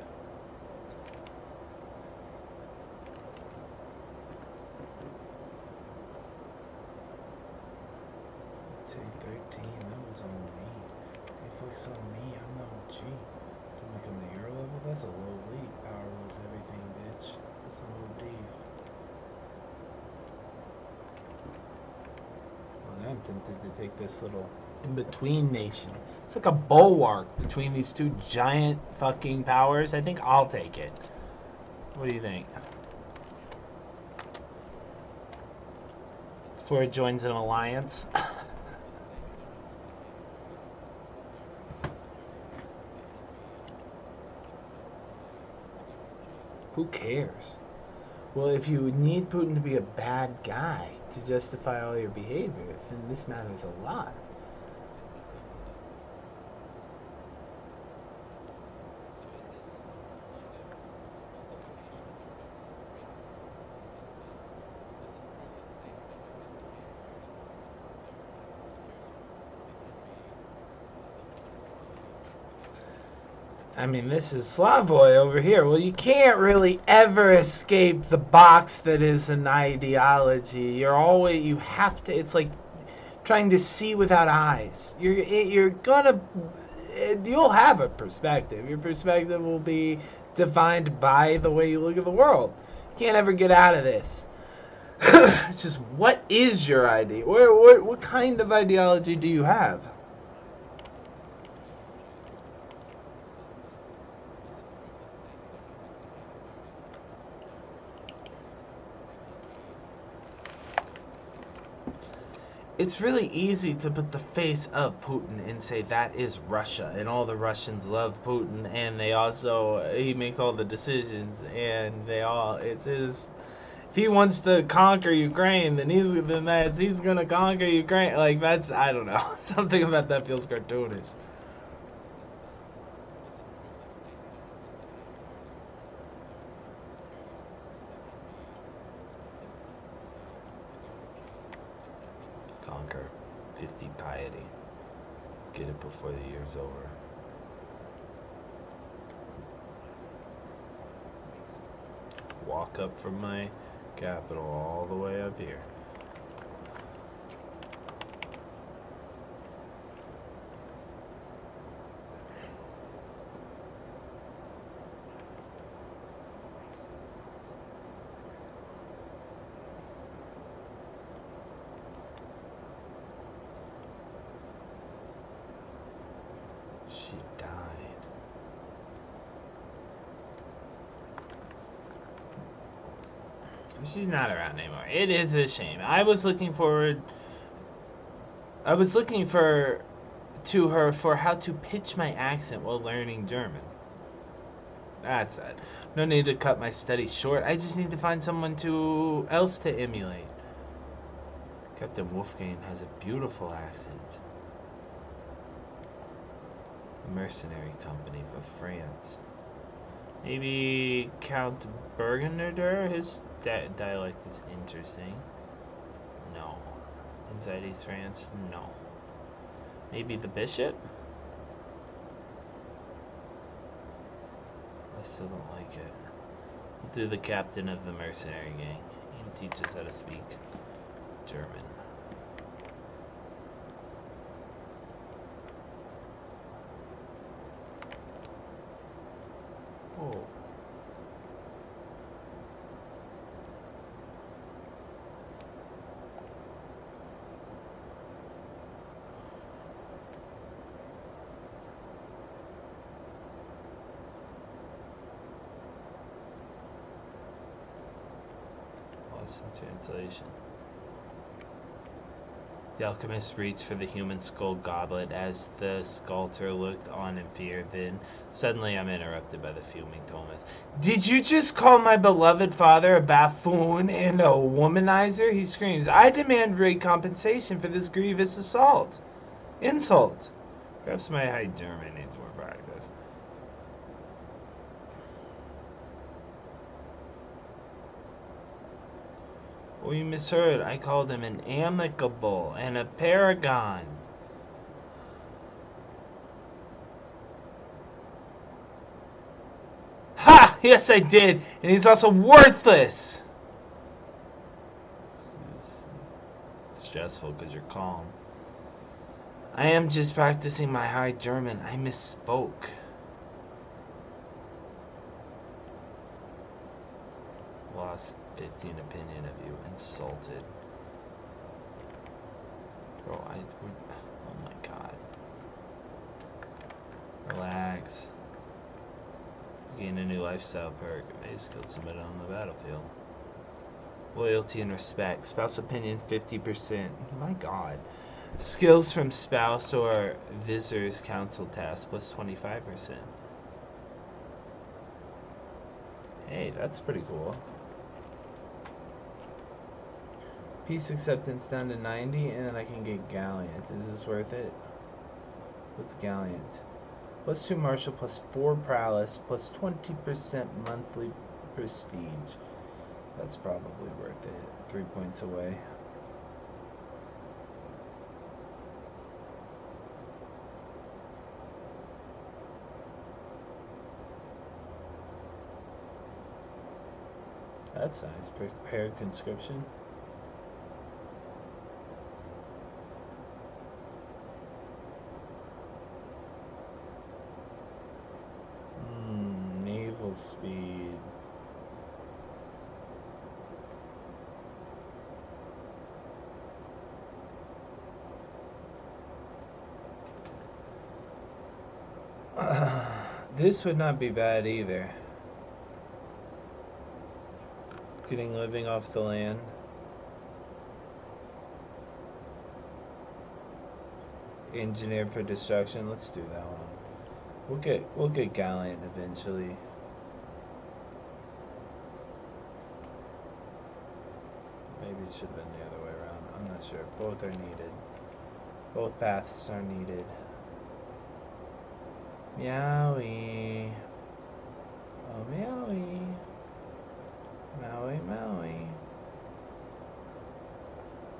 Take 13. That was on me. He focused on me. I'm the OG. That's a low lead. Power was everything, bitch. That's some OD. Well, I'm tempted to take this little in-between nation. It's like a bulwark between these two giant fucking powers. I think I'll take it. What do you think? Before it joins an alliance? Who cares? Well, if you need Putin to be a bad guy to justify all your behavior, then this matters a lot. I mean, this is Slavoj over here. Well, you can't really ever escape the box that is an ideology. You have to, it's like trying to see without eyes. You'll have a perspective. Your perspective will be defined by the way you look at the world. You can't ever get out of this. It's just, what is your idea? What kind of ideology do you have? It's really easy to put the face of Putin and say that is Russia, and all the Russians love Putin, and he makes all the decisions, and it's his. If he wants to conquer Ukraine, then he's gonna conquer Ukraine. Like, that's, I don't know, something about that feels cartoonish. Conquer 50 piety. Get it before the year's over. Walk up from my capital all the way up here. She died. She's not around anymore. It is a shame. I was looking for to her for how to pitch my accent while learning German. That's it. No need to cut my studies short. I just need to find someone else to emulate. Captain Wolfgang has a beautiful accent. Mercenary company for France. Maybe Count Bergener? His dialect is interesting. No. Inside East France? No. Maybe the bishop? I still don't like it. We'll do the captain of the mercenary gang. He can teach us how to speak German. Oh. Lost in translation. The alchemist reached for the human skull goblet as the sculptor looked on in fear. Then, suddenly, I'm interrupted by the fuming Thomas. Did you just call my beloved father a buffoon and a womanizer? He screams. I demand great compensation for this grievous insult. Perhaps my high German needs more practice. Oh, you misheard. I called him an amicable and a paragon. Ha! Yes, I did. And he's also worthless. It's stressful because you're calm. I am just practicing my high German. I misspoke. lost 15 opinion of you. Insulted. Bro, oh my god. Relax. Gain a new lifestyle perk. May just killed somebody on the battlefield. Loyalty and respect. Spouse opinion 50%. My god. Skills from spouse or visitor's council task plus 25%. Hey, that's pretty cool. Peace acceptance down to 90, and then I can get Gallant. Is this worth it? What's Gallant? Plus 2 martial, plus 4 prowess, plus 20% monthly prestige. That's probably worth it. 3 points away. That's nice. Prepared conscription. Naval speed. This would not be bad either. Getting living off the land. Engineered for destruction. Let's do that one. We'll get Gallant eventually. Maybe it should have been the other way around. I'm not sure. Both are needed. Both paths are needed. Meowie. Oh, meowie. Maui, Maui.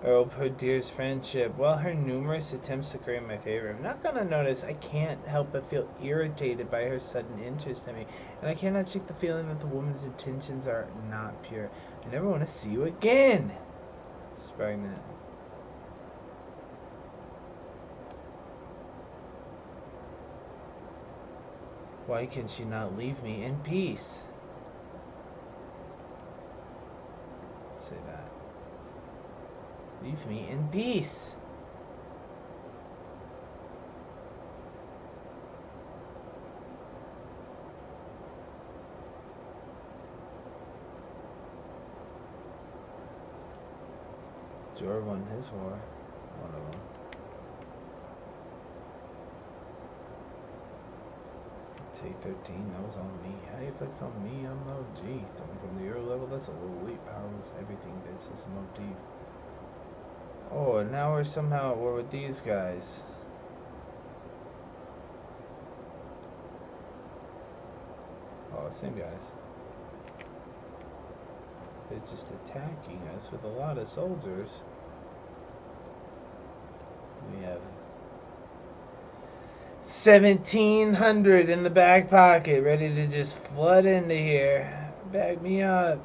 Earl Perdier's friendship. While her numerous attempts to curry my favor, I'm not gonna notice I can't help but feel irritated by her sudden interest in me, and I cannot shake the feeling that the woman's intentions are not pure. I never want to see you again. She's pregnant. Why can she not leave me in peace? Say that. Leave me in peace. Jor won his war. One of them. Take 13, that was on me. How do you flex on me? I'm no G. Coming from the Euro level, that's a little elite. Powerless everything basis motif. Oh, and now we're somehow at war with these guys. Oh, same guys. They're just attacking us with a lot of soldiers. We have 1,700 in the back pocket, ready to just flood into here. Back me up.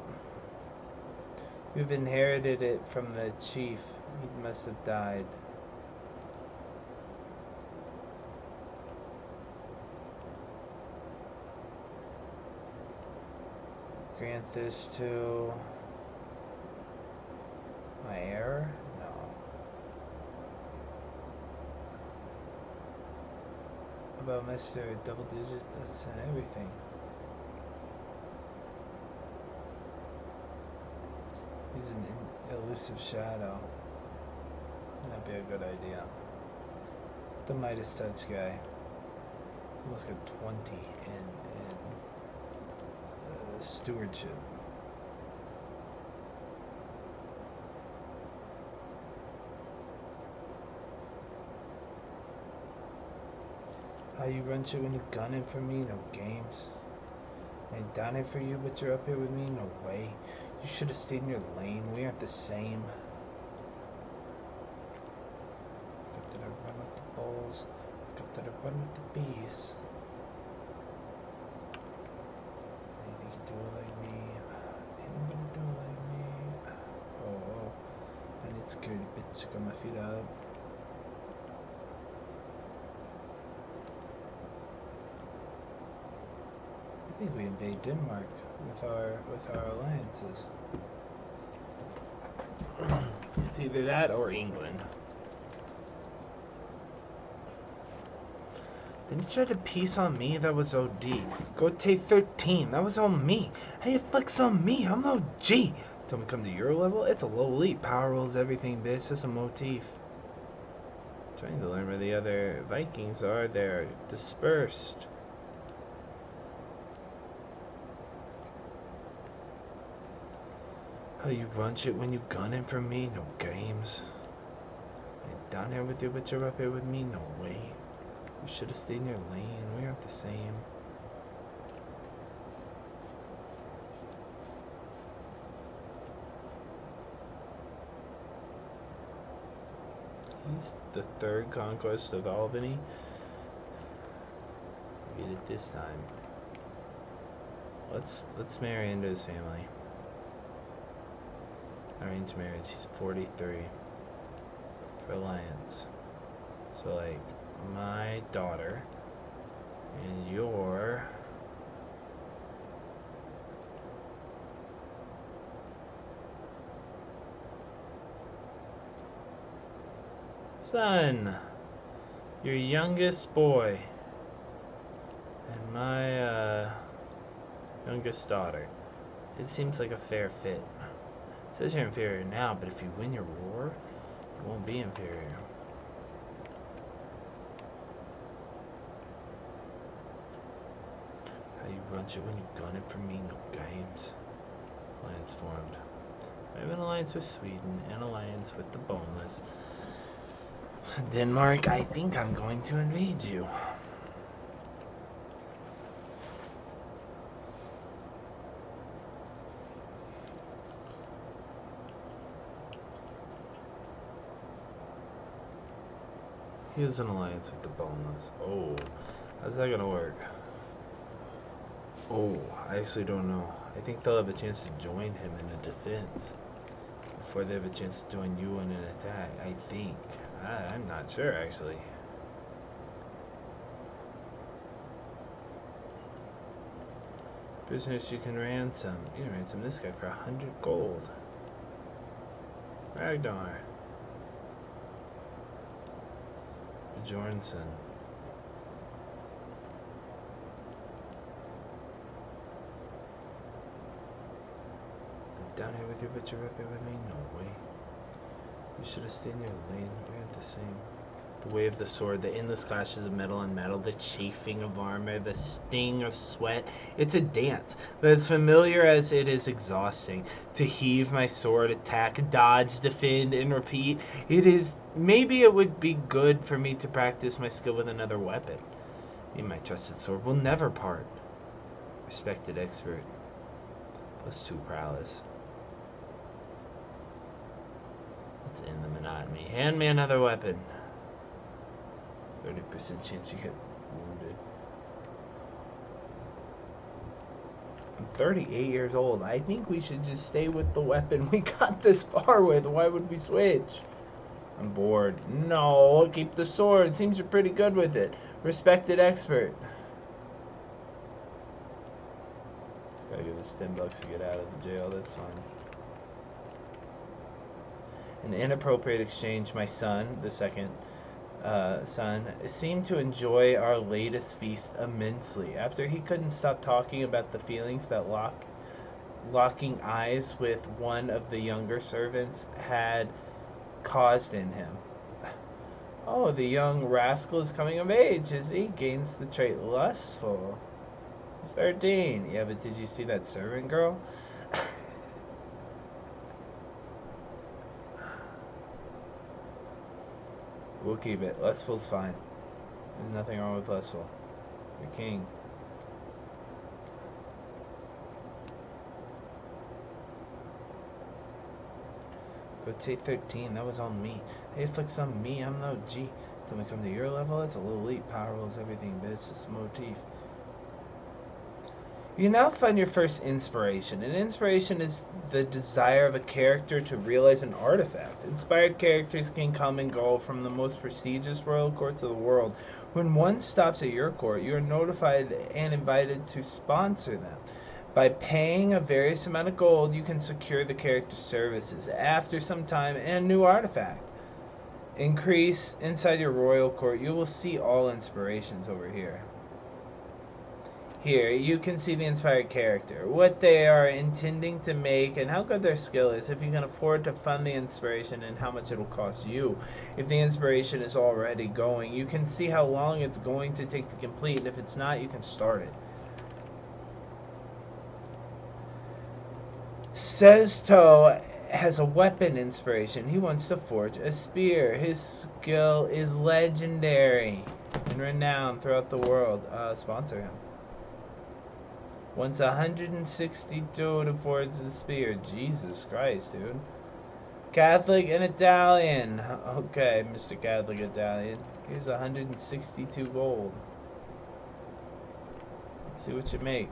We've inherited it from the chief. He must have died. Grant this to my heir? No. About Mr. Double Digit? That's in everything. He's an elusive shadow. That'd be a good idea. The Midas Touch guy. He almost got 20 in stewardship. How you run shit when you gunning for me? No games. I ain't done it for you, but you're up here with me? No way. You should have stayed in your lane. We aren't the same. Got that I run with the bulls. Got that I run with the bees. Anything you do it like me. Ain't nobody do it like me. Oh. I need security, bitch. Got my feet up. I think we invade Denmark with our alliances. It's either that or England. Then you tried to peace on me, that was OD. Go take 13, that was on me. Hey, it flicks on me, I'm no G. Till we come to your level, it's a low elite. Power rules everything, bitch, it's just a motif. Trying to learn where the other Vikings are, they're dispersed. How you run shit when you gunning for me? No games. I'm down here with you, but you're up here with me? No way. You should have stayed in your lane. We aren't the same. He's the third conquest of Albany. We get it this time. Let's marry into his family. Arranged marriage. He's 43. For alliance. So like my daughter and your son, your youngest boy, and my youngest daughter. It seems like a fair fit. It says you're inferior now, but if you win your war, you won't be inferior. How you run shit when you gun it for me? No games. Alliance formed. I have an alliance with Sweden, an alliance with the Boneless. Denmark, I think I'm going to invade you. He has an alliance with the Boneless. Oh, how's that gonna work? Oh, I actually don't know. I think they'll have a chance to join him in a defense before they have a chance to join you in an attack. I think. I'm not sure, actually. Prisoners you can ransom. You can ransom this guy for 100 gold. Ragnar. Bjornsson. I'm down here with you, but you're up here with me? No way. You should have stayed in your lane. We aren't the same. The way of the sword, the endless clashes of metal on metal, the chafing of armor, the sting of sweat. It's a dance that is familiar as it is exhausting. To heave my sword, attack, dodge, defend, and repeat. Maybe it would be good for me to practice my skill with another weapon. Me and my trusted sword will never part. Respected expert. +2 prowess. Let's end the monotony. Hand me another weapon. 30% chance you get wounded. I'm 38 years old. I think we should just stay with the weapon we got this far with. Why would we switch? I'm bored. No, keep the sword. Seems you're pretty good with it. Respected expert. Just gotta give us $10 to get out of the jail. That's fine. An inappropriate exchange. My son, the second son, seemed to enjoy our latest feast immensely. After he couldn't stop talking about the feelings that locking eyes with one of the younger servants had caused in him. Oh, the young rascal is coming of age, is he? Gains the trait lustful. He's 13. Yeah, but did you see that servant girl? We'll keep it. Lustful's fine. There's nothing wrong with lustful. You're king. Go take 13. That was on me. Hey, flicks on me. I'm no G. Till we come to your level, it's a little elite. Power rules everything, bitch. It's a motif. You now find your first inspiration. An inspiration is the desire of a character to realize an artifact. Inspired characters can come and go from the most prestigious royal courts of the world. When one stops at your court, you are notified and invited to sponsor them. By paying a various amount of gold, you can secure the character's services. After some time, a new artifact. Increase inside your royal court. You will see all inspirations over here. Here, you can see the inspired character, what they are intending to make, and how good their skill is, if you can afford to fund the inspiration, and how much it will cost you. If the inspiration is already going, you can see how long it's going to take to complete, and if it's not, you can start it. Sezto has a weapon inspiration. He wants to forge a spear. His skill is legendary and renowned throughout the world. Sponsor him. Wants 162 to forge the spear. Jesus Christ, dude. Catholic and Italian. Okay, Mr. Catholic Italian. Here's 162 gold. Let's see what you make.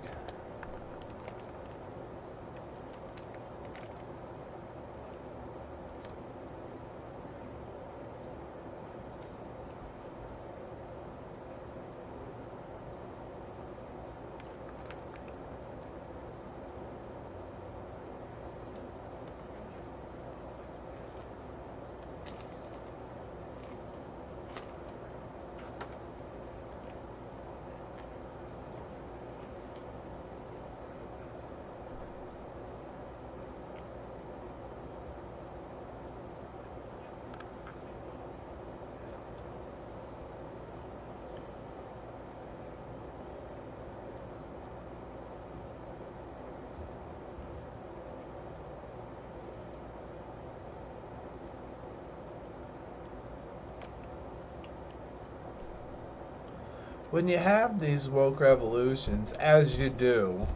When you have these woke revolutions, as you do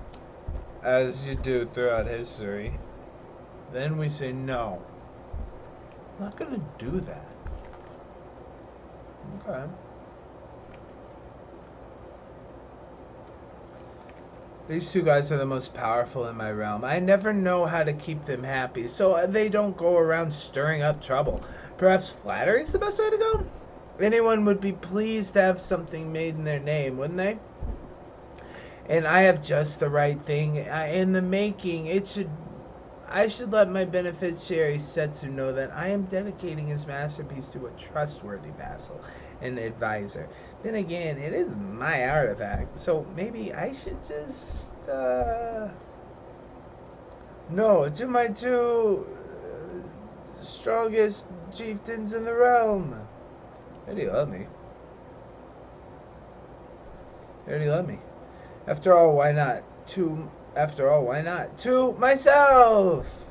throughout history, then we say, no, I'm not going to do that. Okay. These two guys are the most powerful in my realm. I never know how to keep them happy, so they don't go around stirring up trouble. Perhaps flattery is the best way to go? Anyone would be pleased to have something made in their name, wouldn't they? And I have just the right thing in the making. I should let my beneficiary Setsu know that I am dedicating his masterpiece to a trustworthy vassal and advisor. Then again, it is my artifact, so maybe I should just no, to my two strongest chieftains in the realm. They love me. They already love me. After all, why not? To myself!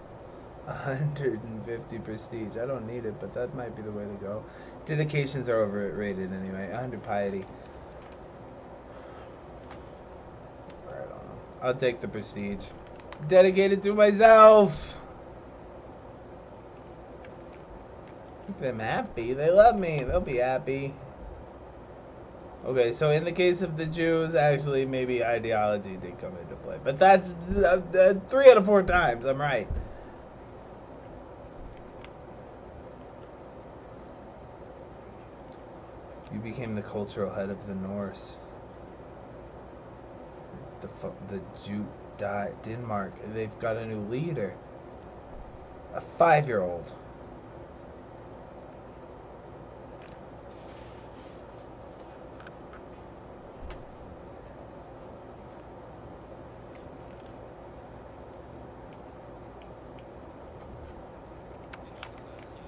150 prestige. I don't need it, but that might be the way to go. Dedications are overrated anyway. 100 piety. I don't know. I'll take the prestige. Dedicated to myself! Keep them happy. They love me. They'll be happy. Okay, so in the case of the Jews, actually, maybe ideology did come into play. But that's 3 out of 4 times. I'm right. You became the cultural head of the Norse. The Jew died. Denmark. They've got a new leader. A 5-year-old.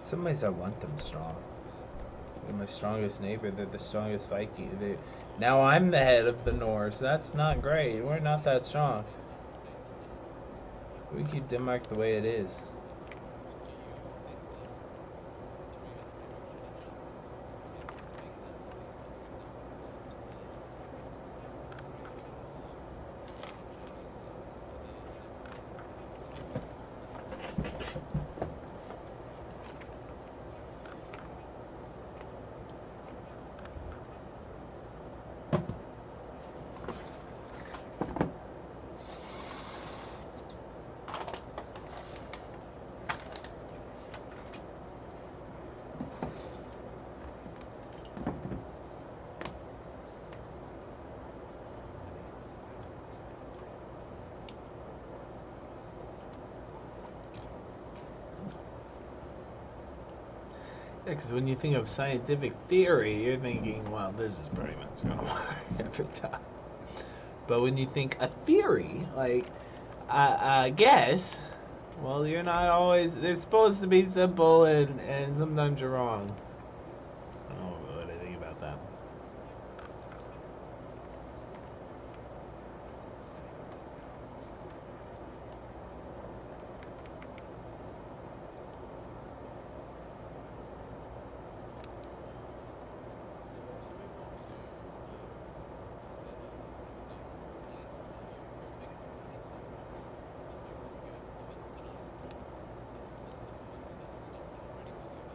Some ways I want them strong. They're my strongest neighbor. They're the strongest Viking. Now I'm the head of the Norse. That's not great. We're not that strong. We keep Denmark the way it is. Because when you think of scientific theory, you're thinking, well, this is pretty much going to work every time. But when you think a theory, like I guess, well, you're not always. They're supposed to be simple, and sometimes you're wrong. I don't know what I think about that.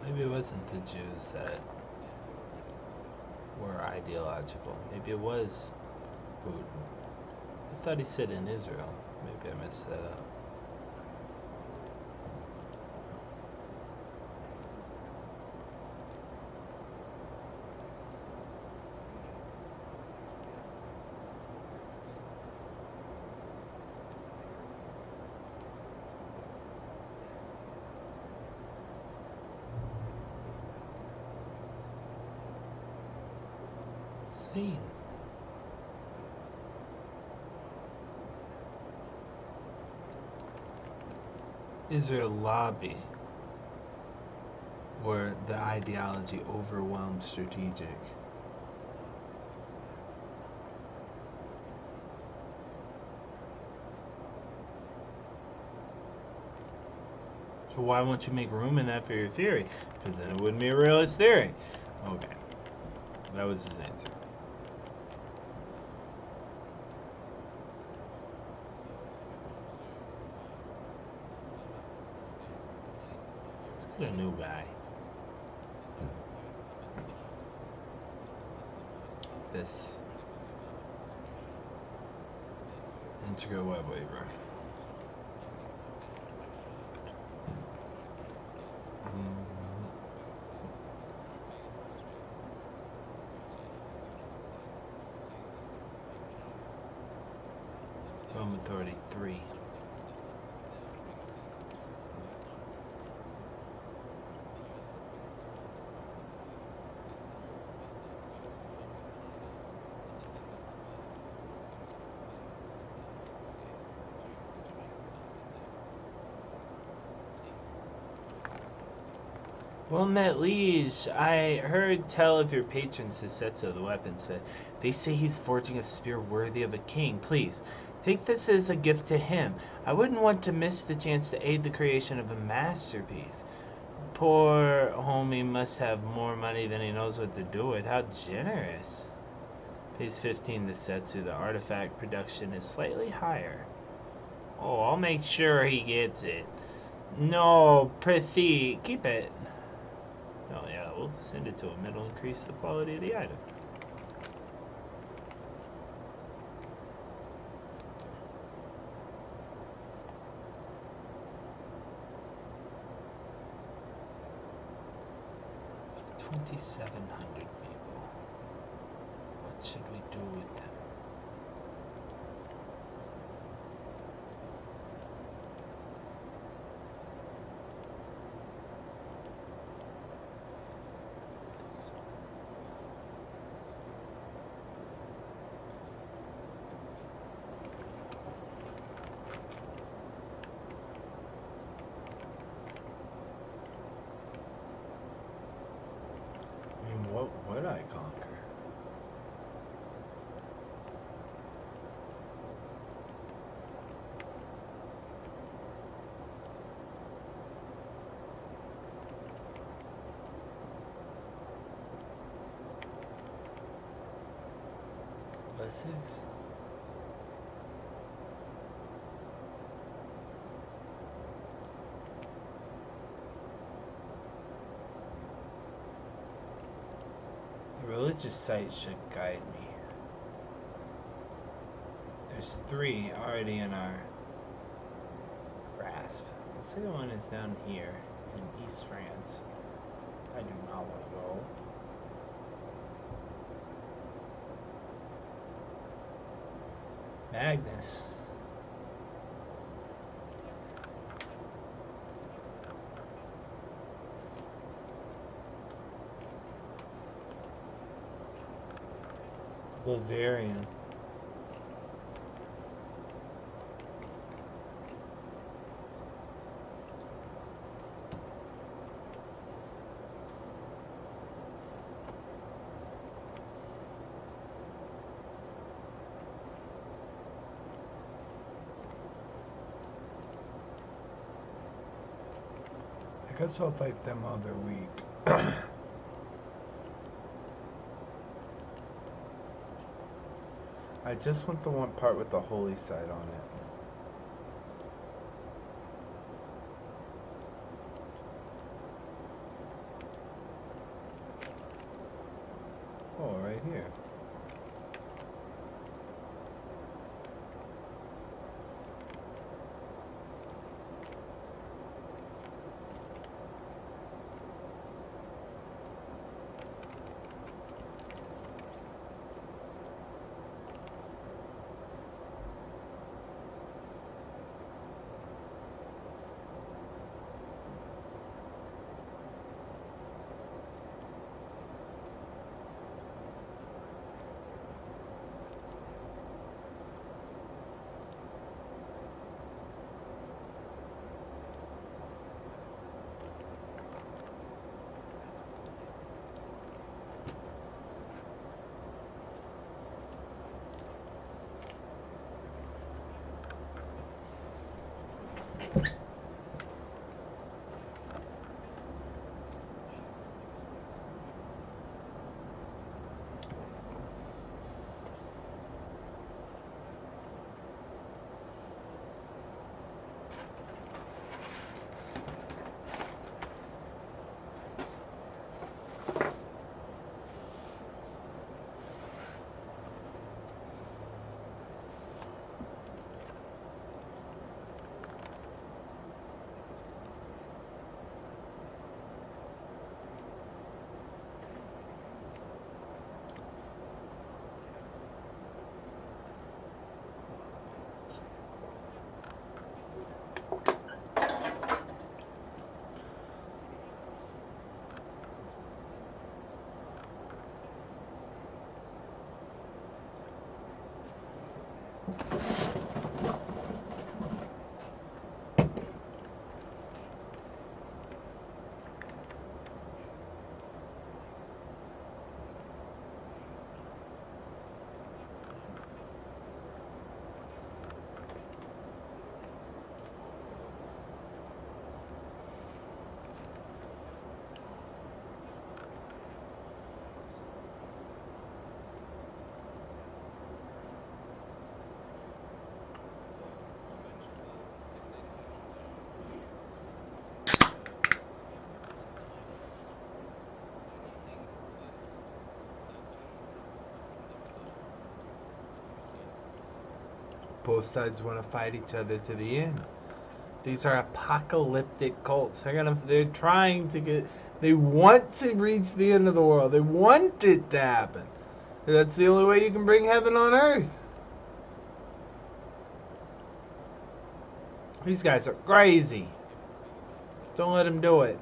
Maybe it wasn't the Jews that were ideological. Maybe it was Putin. I thought he said in Israel. Maybe I messed that up. Seen. Is there a lobby where the ideology overwhelmed strategic? So why won't you make room in that for your theory? Because then it wouldn't be a realist theory. Okay. That was his answer. Let's get a new guy. This. Integral web waiver. Rome Authority 3. Well, met liege, I heard tell of your patron Susetsu, the weaponsmith. They say he's forging a spear worthy of a king. Please, take this as a gift to him. I wouldn't want to miss the chance to aid the creation of a masterpiece. Poor homie must have more money than he knows what to do with. How generous. Pays 15 to Setsu. The artifact production is slightly higher. Oh, I'll make sure he gets it. No, Prithi, keep it. Oh yeah, we'll just send it to him. It'll increase the quality of the item. $2,700 people. What should we do with them? What would I conquer? Wessex? Religious sites should guide me. There's 3 already in our grasp. The second one is down here in East France. I do not want to go. Magnus. Bavarian. I guess I'll fight them other week. I just want the one part with the holy side on it. Oh, right here. Both sides want to fight each other to the end. These are apocalyptic cults. They're trying to get. They want to reach the end of the world. They want it to happen. That's the only way you can bring heaven on earth. These guys are crazy. Don't let them do it.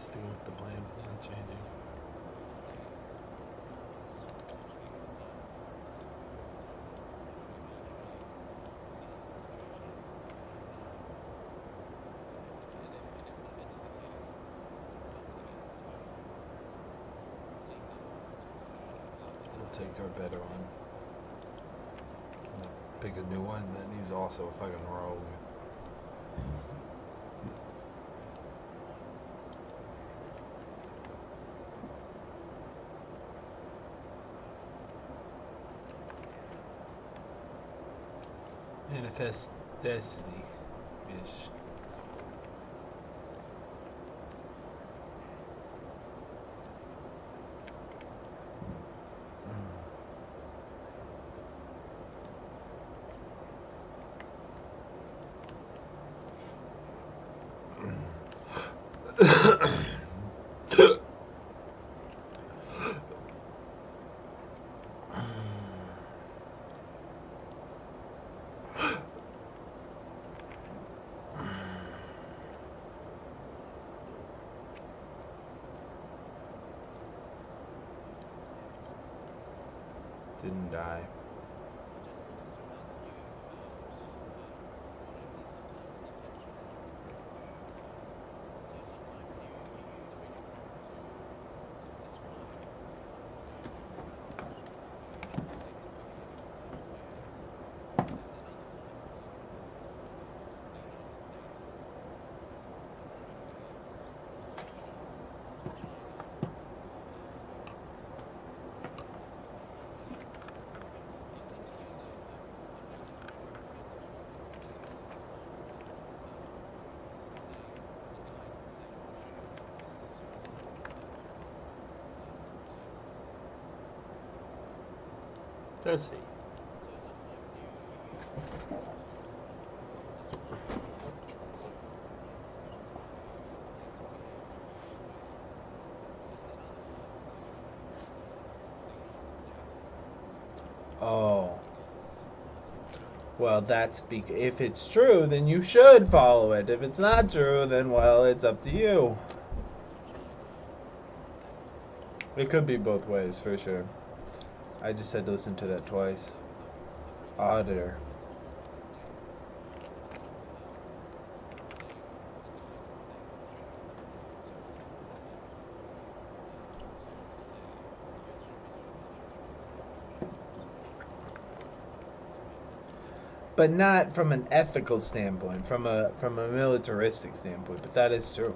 Sticking with the plan, but not changing. We'll take our better one. Pick a new one that needs also a fucking rogue. Manifest destiny ish. Didn't die. Does he? Oh. Well, that's if it's true, then you should follow it. If it's not true, then, well, it's up to you. It could be both ways, for sure. I just had to listen to that twice. Auditor. But not from an ethical standpoint, from a militaristic standpoint. But that is true.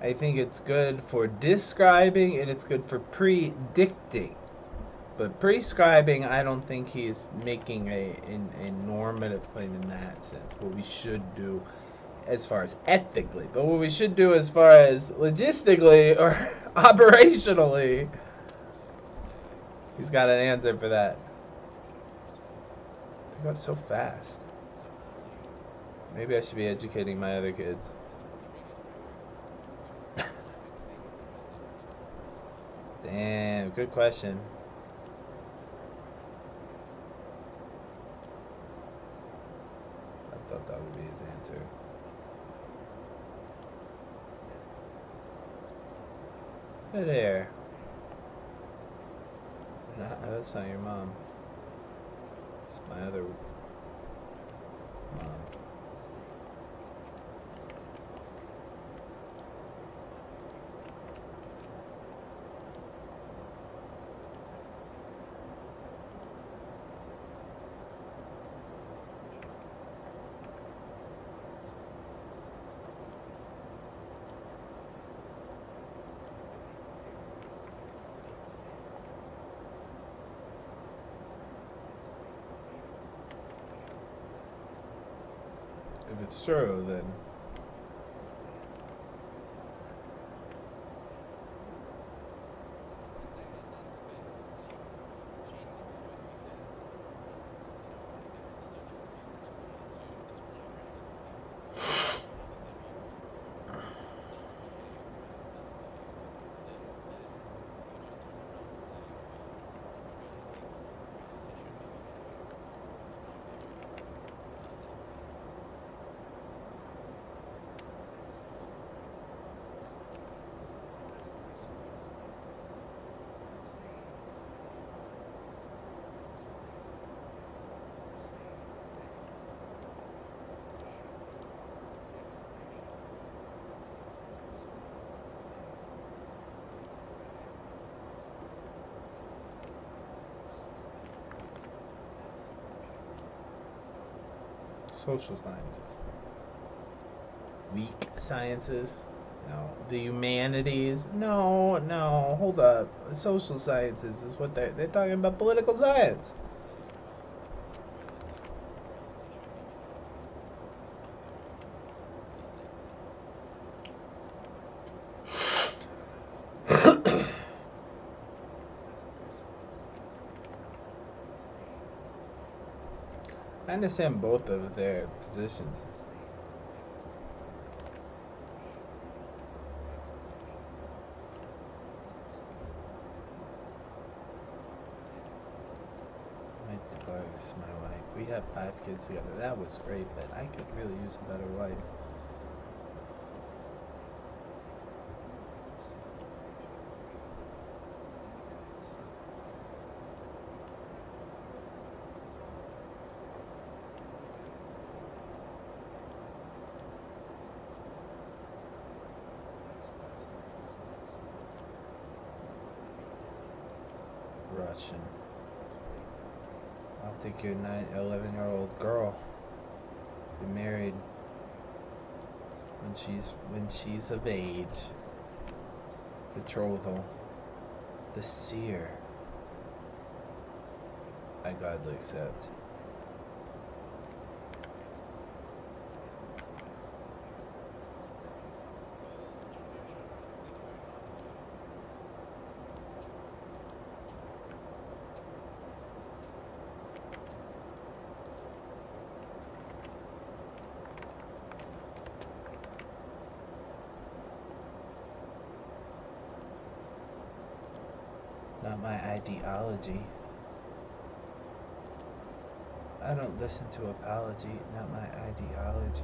I think it's good for describing and it's good for predicting. But prescribing, I don't think he's making a normative claim in that sense. What we should do as far as ethically, but what we should do as far as logistically or operationally, he's got an answer for that. They got so fast. Maybe I should be educating my other kids. Damn, good question. I thought that would be his answer. Hey there. No, that's not your mom. It's my other mom. If it's true, then social sciences. Weak sciences? No. The humanities? No, no. Hold up. Social sciences is what they're talking about political science. I understand both of their positions. My divorce, my wife. We have 5 kids together. That was great, but I could really use a better wife. Russian. I'll take your 11-year-old girl. Be married when she's of age. Betrothal. The seer. I gladly accept. Not my ideology. I don't listen to apology, not my ideology.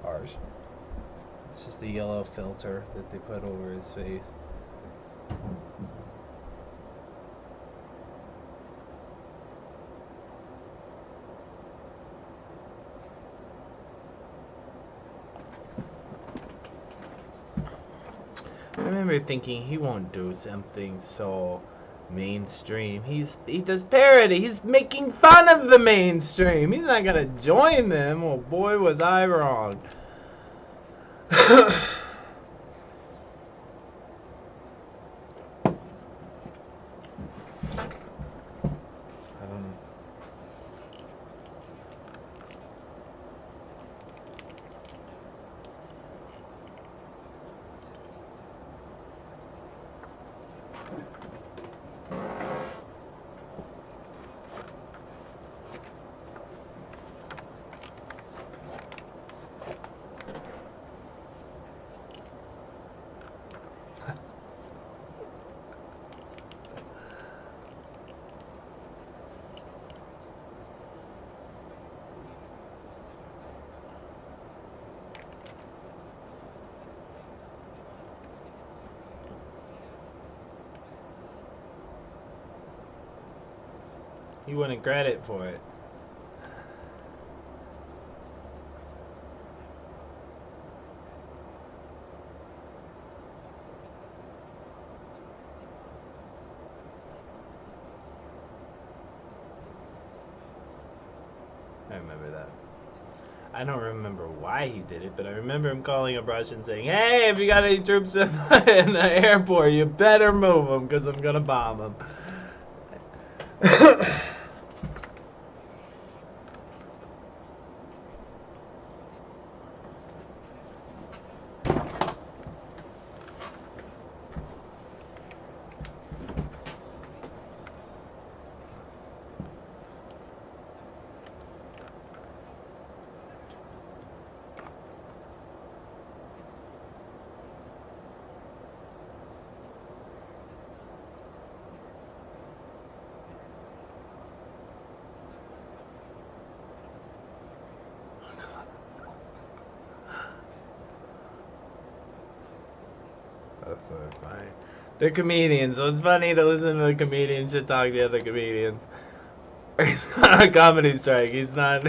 Harsh. It's just the yellow filter that they put over his face. I remember thinking he won't do something so mainstream. He does parody. He's making fun of the mainstream. He's not gonna join them. Oh boy, was I wrong. I don't know. He wouldn't credit for it. I remember that. I don't remember why he did it, but I remember him calling up Russia and saying, "Hey, if you got any troops in the airport, you better move them because I'm gonna bomb them." Fine. They're comedians, so it's funny to listen to the comedians shit talk the other comedians. He's on a comedy strike. He's not.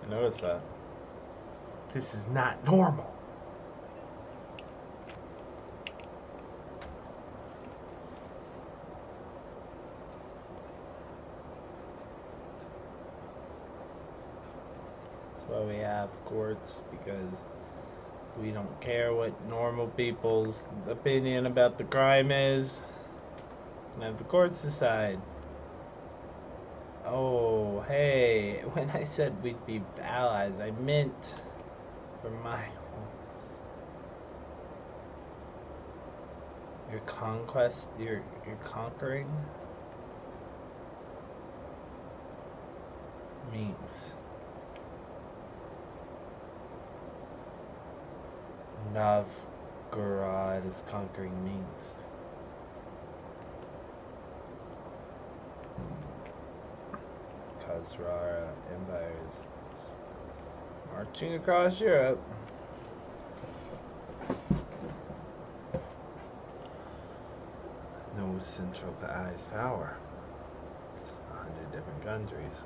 Notice that. This is not normal. That's why we have courts, because we don't care what normal people's opinion about the crime is. And have the courts decide. Oh, hey, when I said we'd be allies, I meant for my homes. Your conquest, your conquering means Novgorod is conquering Minsk. Khazar Empire is just marching across Europe. No centralized power. Just 100 different countries.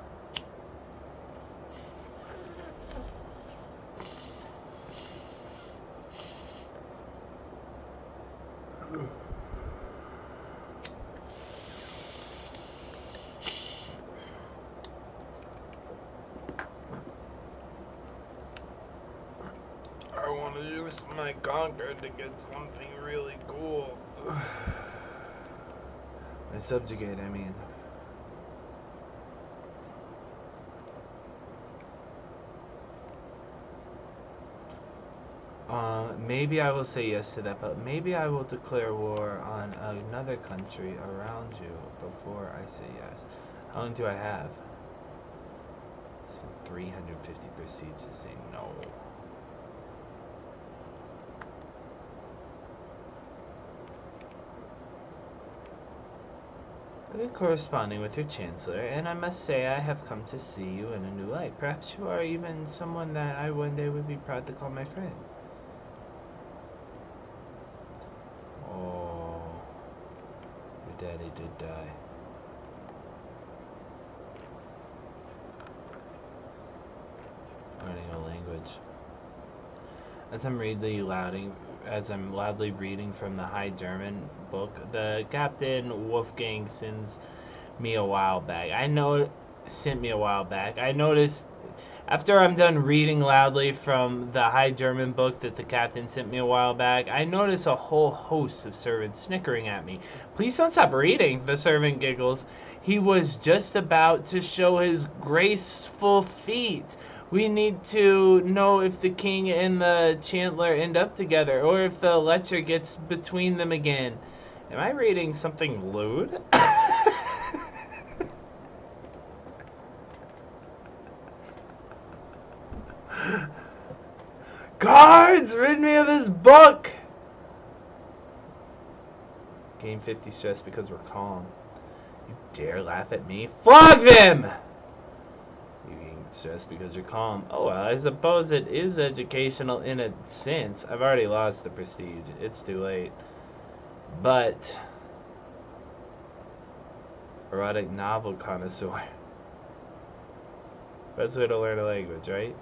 I want to use my conquer to get something really cool. My subjugate, I mean. Maybe I will say yes to that, but maybe I will declare war on another country around you before I say yes. How long do I have? It's been 350 proceeds to say no. We're corresponding with your chancellor, and I must say I have come to see you in a new light. Perhaps you are even someone that I one day would be proud to call my friend. Oh, your daddy did die. Learning a language. As I'm loudly reading from the High German book, the Captain Wolfgang sent me a while back. I noticed after I'm done reading loudly from the High German book that the captain sent me a while back, I notice a whole host of servants snickering at me. Please don't stop reading, the servant giggles. He was just about to show his graceful feat. We need to know if the king and the chancellor end up together, or if the lecture gets between them again. Am I reading something lewd? Guards, rid me of this book! Gain 50 stress because we're calm. You dare laugh at me? Flog them! You gain stress because you're calm. Oh, well, I suppose it is educational in a sense. I've already lost the prestige. It's too late. But erotic novel connoisseur. Best way to learn a language, right?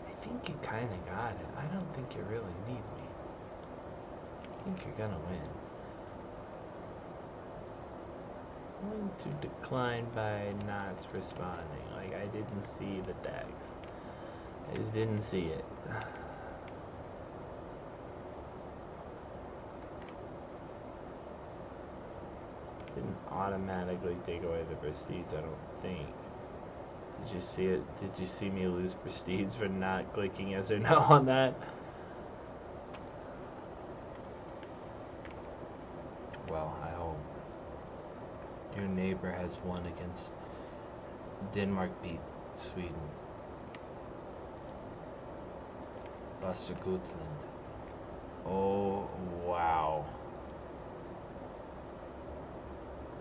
I think you kind of got it. I don't think you really need me. I think you're gonna win. I'm going to decline by not responding. Like, I didn't see the text. I just didn't see it. Didn't automatically take away the prestige, I don't think. Did you see it? Did you see me lose prestige for not clicking yes or no on that? Well, I hope. Your neighbor has won against Denmark beat Sweden. Gotland. Oh, wow.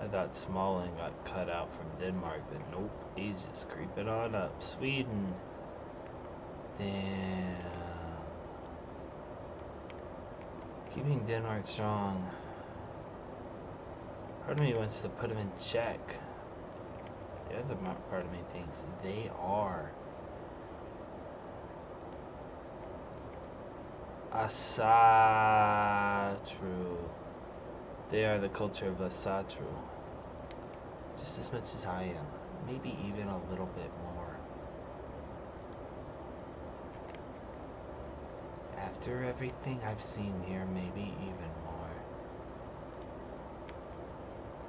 I thought Smalling got cut out from Denmark, but nope, he's just creeping on up. Sweden. Damn. Keeping Denmark strong. Part of me wants to put them in check. The other part of me thinks they are. Asatru. They are the culture of Asatru. Just as much as I am. Maybe even a little bit more. After everything I've seen here, maybe even more.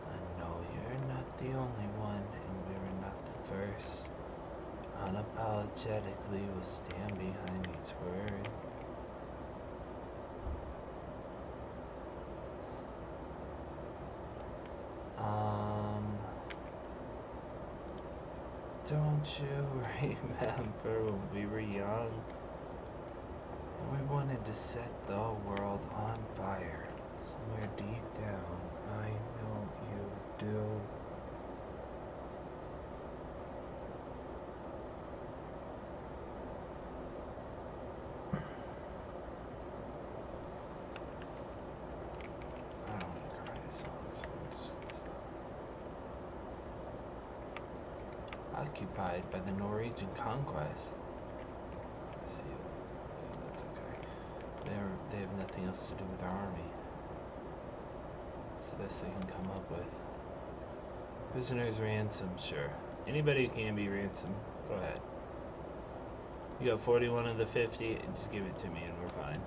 I know you're not the only one, and we're not the first. Unapologetically, we'll stand behind each word. Don't you remember when we were young and we wanted to set the world on fire? Somewhere deep down, I know you do. I don't want to cry this song so much. Occupied by the Norwegian conquest. Let's see. That's okay. They have nothing else to do with our army. It's the best they can come up with. Prisoners ransom, sure. Anybody who can be ransomed, go ahead. You got 41 of the 50, just give it to me and we're fine.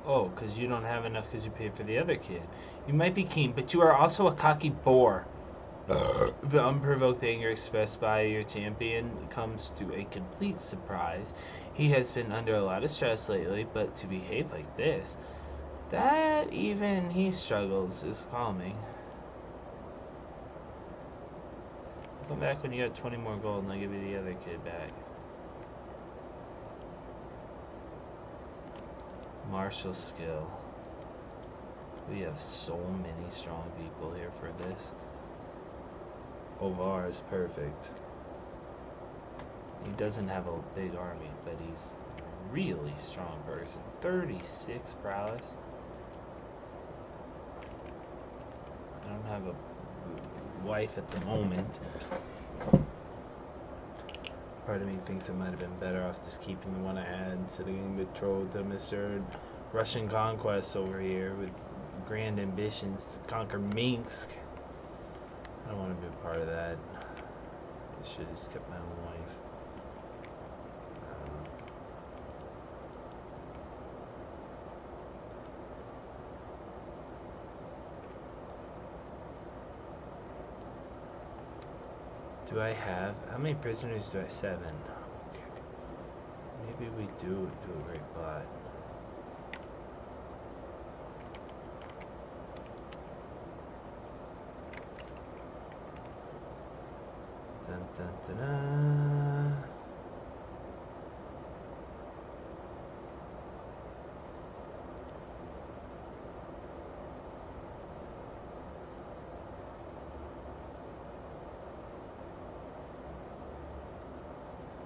Oh, because you don't have enough because you paid for the other kid. You might be keen, but you are also a cocky boor. The unprovoked anger expressed by your champion comes to a complete surprise. He has been under a lot of stress lately, but to behave like this, that even he struggles, is calming. I'll come back when you got 20 more gold and I'll give you the other kid back. Martial skill. We have so many strong people here for this. Ovar is perfect. He doesn't have a big army, but he's a really strong person. 36 prowess. I don't have a wife at the moment. Part of me thinks I might have been better off just keeping the one I had instead of getting betrothed to Mr. Russian Conquest over here with grand ambitions to conquer Minsk. I don't want to be a part of that. I should have just kept my own wife. Do I have? How many prisoners do I have? 7. Okay. Maybe we do a great plot. Dun dun dun dun.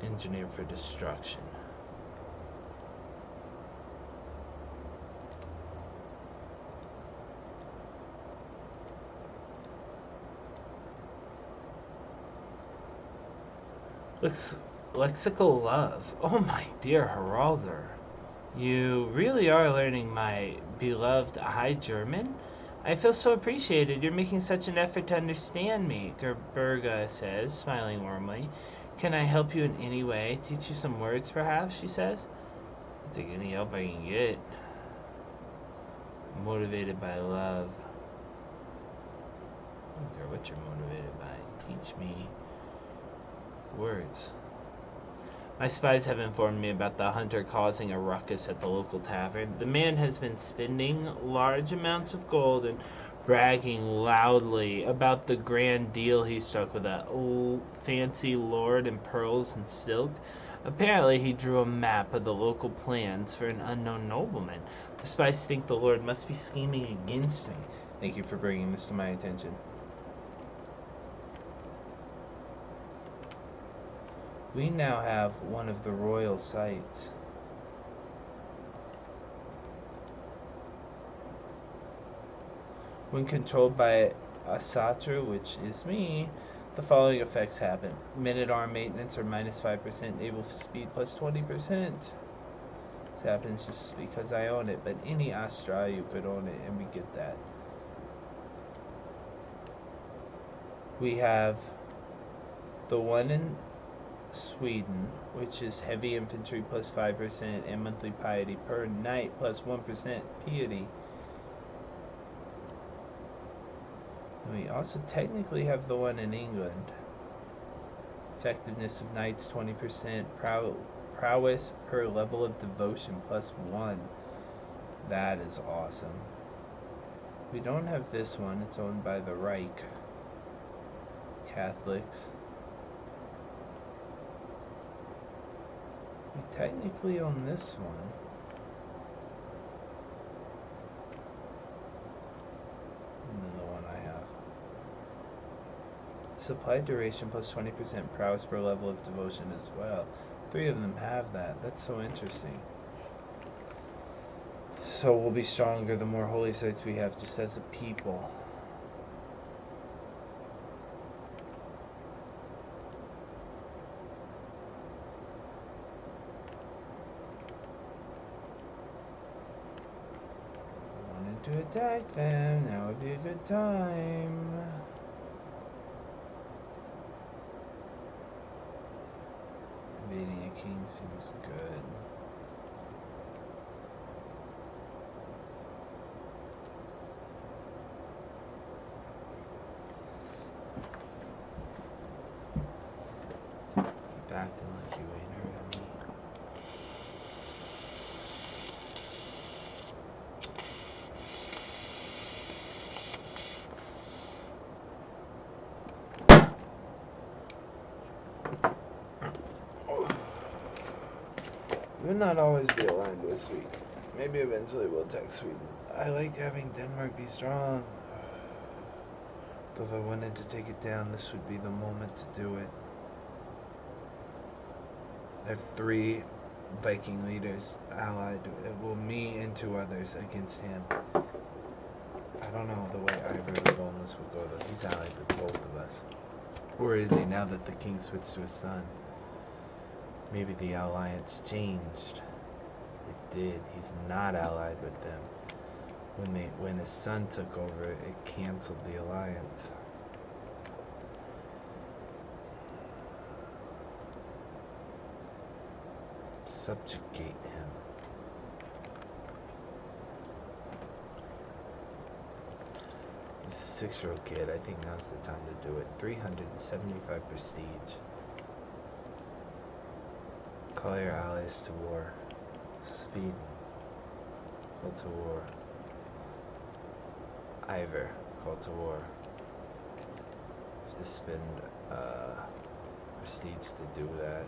Engineer for destruction. Lexical love. Oh my dear Heralder. You really are learning my beloved High German? I feel so appreciated. You're making such an effort to understand me, Gerberga says, smiling warmly. Can I help you in any way? Teach you some words, perhaps, she says. I'll take any help I can get. Motivated by love. I don't care what you're motivated by. Teach me words. My spies have informed me about the hunter causing a ruckus at the local tavern. The man has been spending large amounts of gold and bragging loudly about the grand deal he struck with that fancy lord in pearls and silk. Apparently, he drew a map of the local plans for an unknown nobleman. The spies think the lord must be scheming against me. Thank you for bringing this to my attention. We now have one of the royal sites. When controlled by a Satru, which is me, the following effects happen. Men-at-arm maintenance or minus 5%, naval speed plus 20%. This happens just because I own it, but any Australia could own it, and we get that. We have the one in Sweden, which is heavy infantry plus 5% and monthly piety per night plus 1% piety. And we also technically have the one in England. Effectiveness of knights 20%, prowess per level of devotion plus 1. That is awesome. We don't have this one, it's owned by the Reich Catholics. We technically own this one. And then the one I have. Supply duration plus 20% prowess per level of devotion as well. 3 of them have that. That's so interesting. So we'll be stronger the more holy sites we have just as a people. Wanted to attack them. Now would be a good time. Invading a king seems good. Keep acting like you ain't heard of me. We will not always be aligned with Sweden. Maybe eventually we'll attack Sweden. I liked having Denmark be strong. Though if I wanted to take it down, this would be the moment to do it. I have 3 Viking leaders allied, well, me and 2 others against him. I don't know the way Ivor the Boneless would go though. He's allied with both of us. Or is he now that the king switched to his son? Maybe the alliance changed. It did. He's not allied with them. When his son took over, it canceled the alliance. Subjugate him. He's a 6-year-old kid. I think now's the time to do it. 375 prestige. Call your allies to war. Sweden. Call to war. Ivor. Call to war. Have to spend prestige to do that.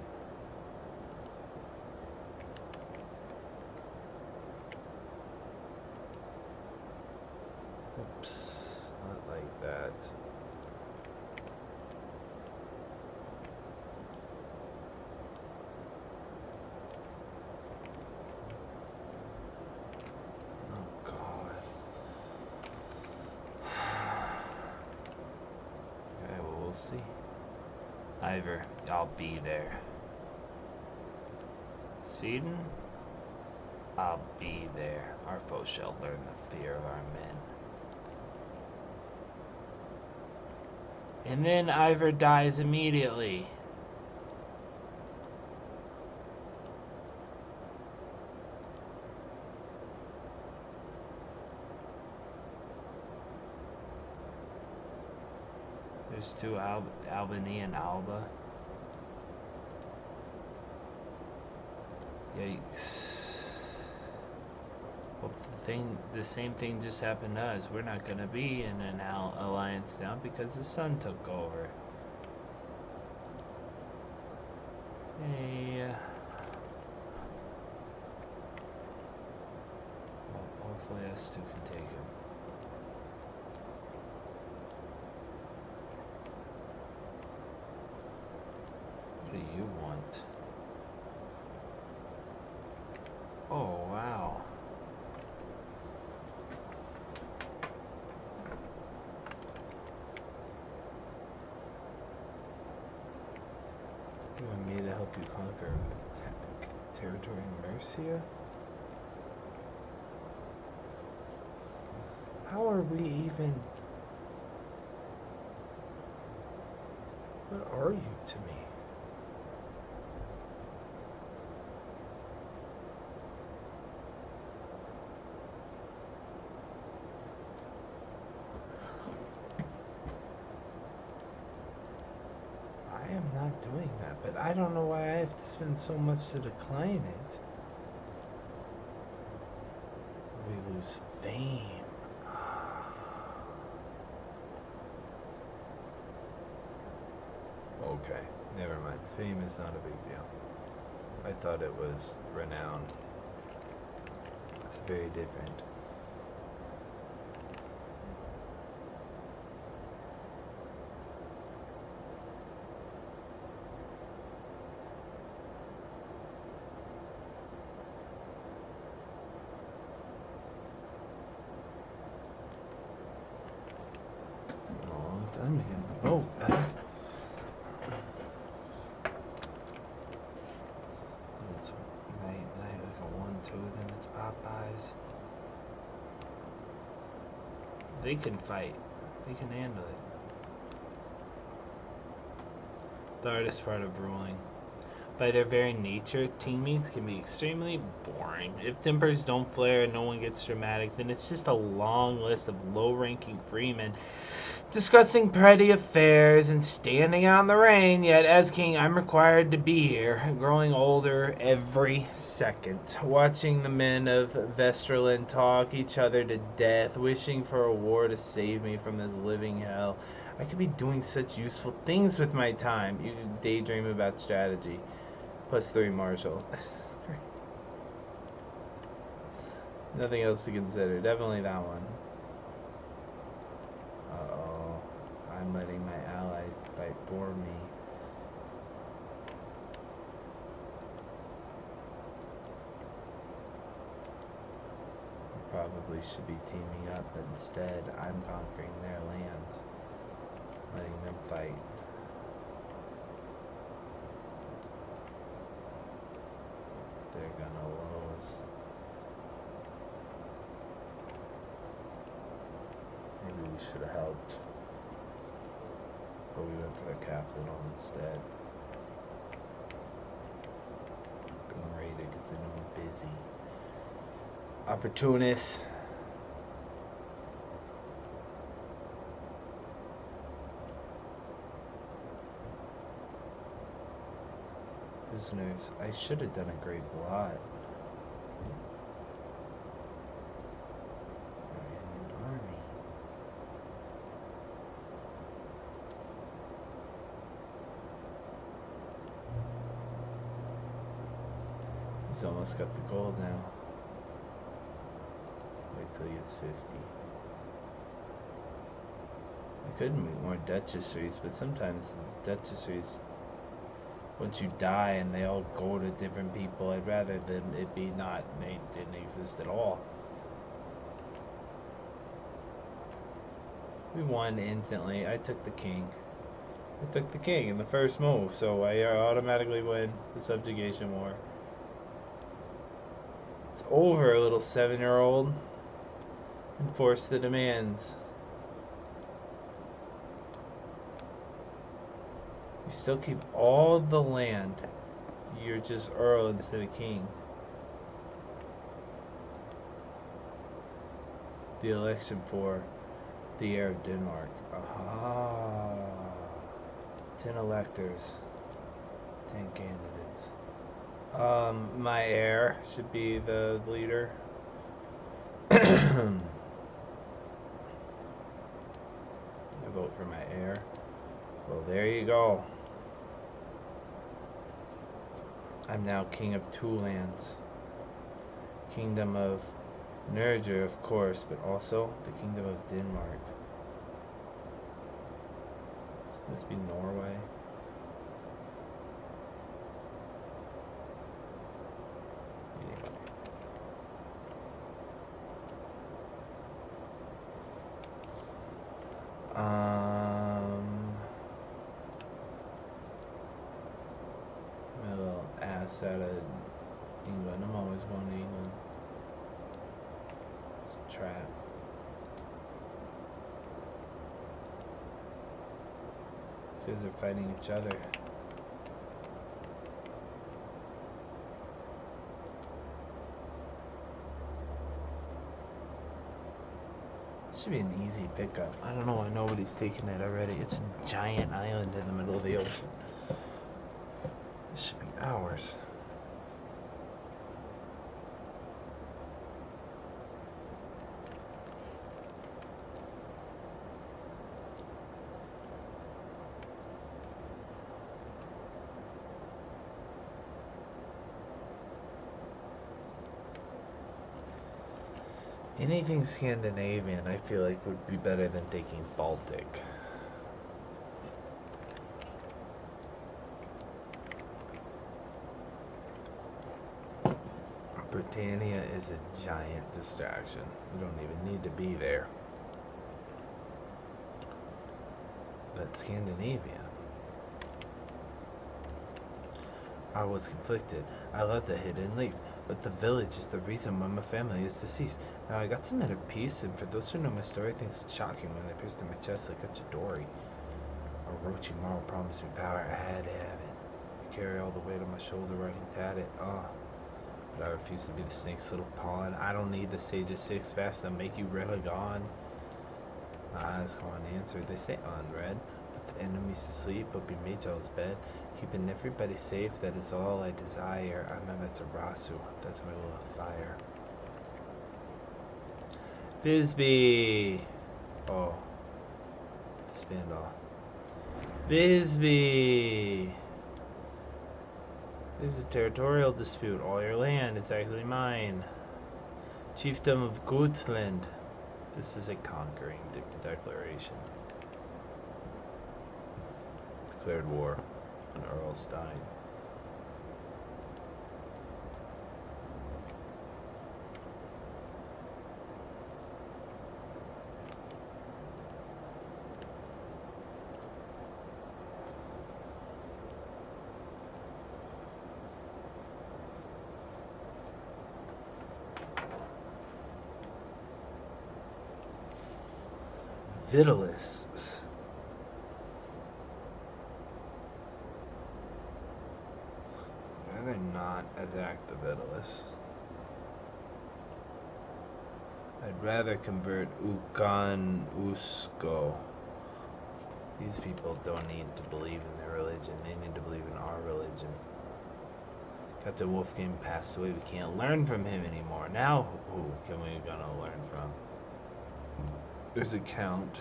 Oops, not like that. Oh God. Okay, well, we'll see. Ivor, I'll be there. Sweden, I'll be there. Our foes shall learn the fear of our men. And then Ivor dies immediately. There's 2 Albany and Alba. Yikes. Hope the same thing just happened to us. We're not gonna be in an alliance now because the son took over. Hey. Well, hopefully us 2 can take him. What do you want? Mercia? How are we even... What are you to me? I am not doing that, but I don't know why I have to spend so much to decline it. We lose fame. Okay, never mind. Fame is not a big deal. I thought it was renown. It's very different. Oh, time again. Oh, guys. It's night, like a 1-2, then it's Popeyes. They can fight. They can handle it. The hardest part of ruling. By their very nature, team meets can be extremely boring. If tempers don't flare and no one gets dramatic, then it's just a long list of low-ranking freemen discussing petty affairs and standing out in the rain. Yet as king, I'm required to be here, growing older every second, watching the men of Vesterland talk each other to death, wishing for a war to save me from this living hell. I could be doing such useful things with my time. You daydream about strategy. +3 Marshall. Nothing else to consider. Definitely that one. Uh-oh. I'm letting my allies fight for me. Probably should be teaming up, but instead I'm conquering their lands. Letting them fight. They're gonna lose. Maybe we should have helped. But we went for the capital instead. Being raided because they know I'm busy. Opportunists. Prisoners. I should have done a great blot. An army. He's almost got the gold now. Wait till he gets 50. I could make more duchesseries, but sometimes duchesseries, once you die and they all go to different people, I'd rather than it be not, they didn't exist at all. We won instantly. I took the king. I took the king in the first move, so I automatically win the subjugation war. It's over, little 7-year-old. Enforce the demands. You still keep all the land. You're just Earl instead of King. The election for the heir of Denmark. Ah. 10 electors. 10 candidates. My heir should be the leader. I vote for my heir. Well, there you go. I'm now king of 2 lands. Kingdom of Nerger, of course, but also the kingdom of Denmark. This must be Norway. Anyway. My little ass out of England. I'm always going to England. It's a trap. These guys are fighting each other. Should be an easy pickup. I don't know why nobody's taking it already. It's a giant island in the middle of the ocean. This should be ours. Anything Scandinavian, I feel like, would be better than taking Baltic. Britannia is a giant distraction. We don't even need to be there. But Scandinavia. I was conflicted. I love the hidden leaf, but the village is the reason why my family is deceased. Now I got some inner peace, and for those who know my story, I think it's shocking when they pierced in my chest like a Chidori. Orochimaru promised me power. I had to have it. I carry all the weight on my shoulder where I can tat it. But I refuse to be the snake's little pawn. I don't need the sage's six fast to make you Renegon. My eyes go unanswered. They stay unread. Put the enemies to sleep. Hope you made y'all's bed. Keeping everybody safe, that is all I desire. I'm Amaterasu. That's my will of fire. Bisbee! Oh. Disband all. Bisbee! There's a territorial dispute. All your land, it's actually mine. Chiefdom of Gutland. This is a conquering declaration. Declared war on Earl Stein. Vitalists. I'd rather not attack the Vitalists. I'd rather convert Ukan Usko. These people don't need to believe in their religion. They need to believe in our religion. Captain Wolfgang passed away. We can't learn from him anymore. Now who can we gonna learn from? There's a count.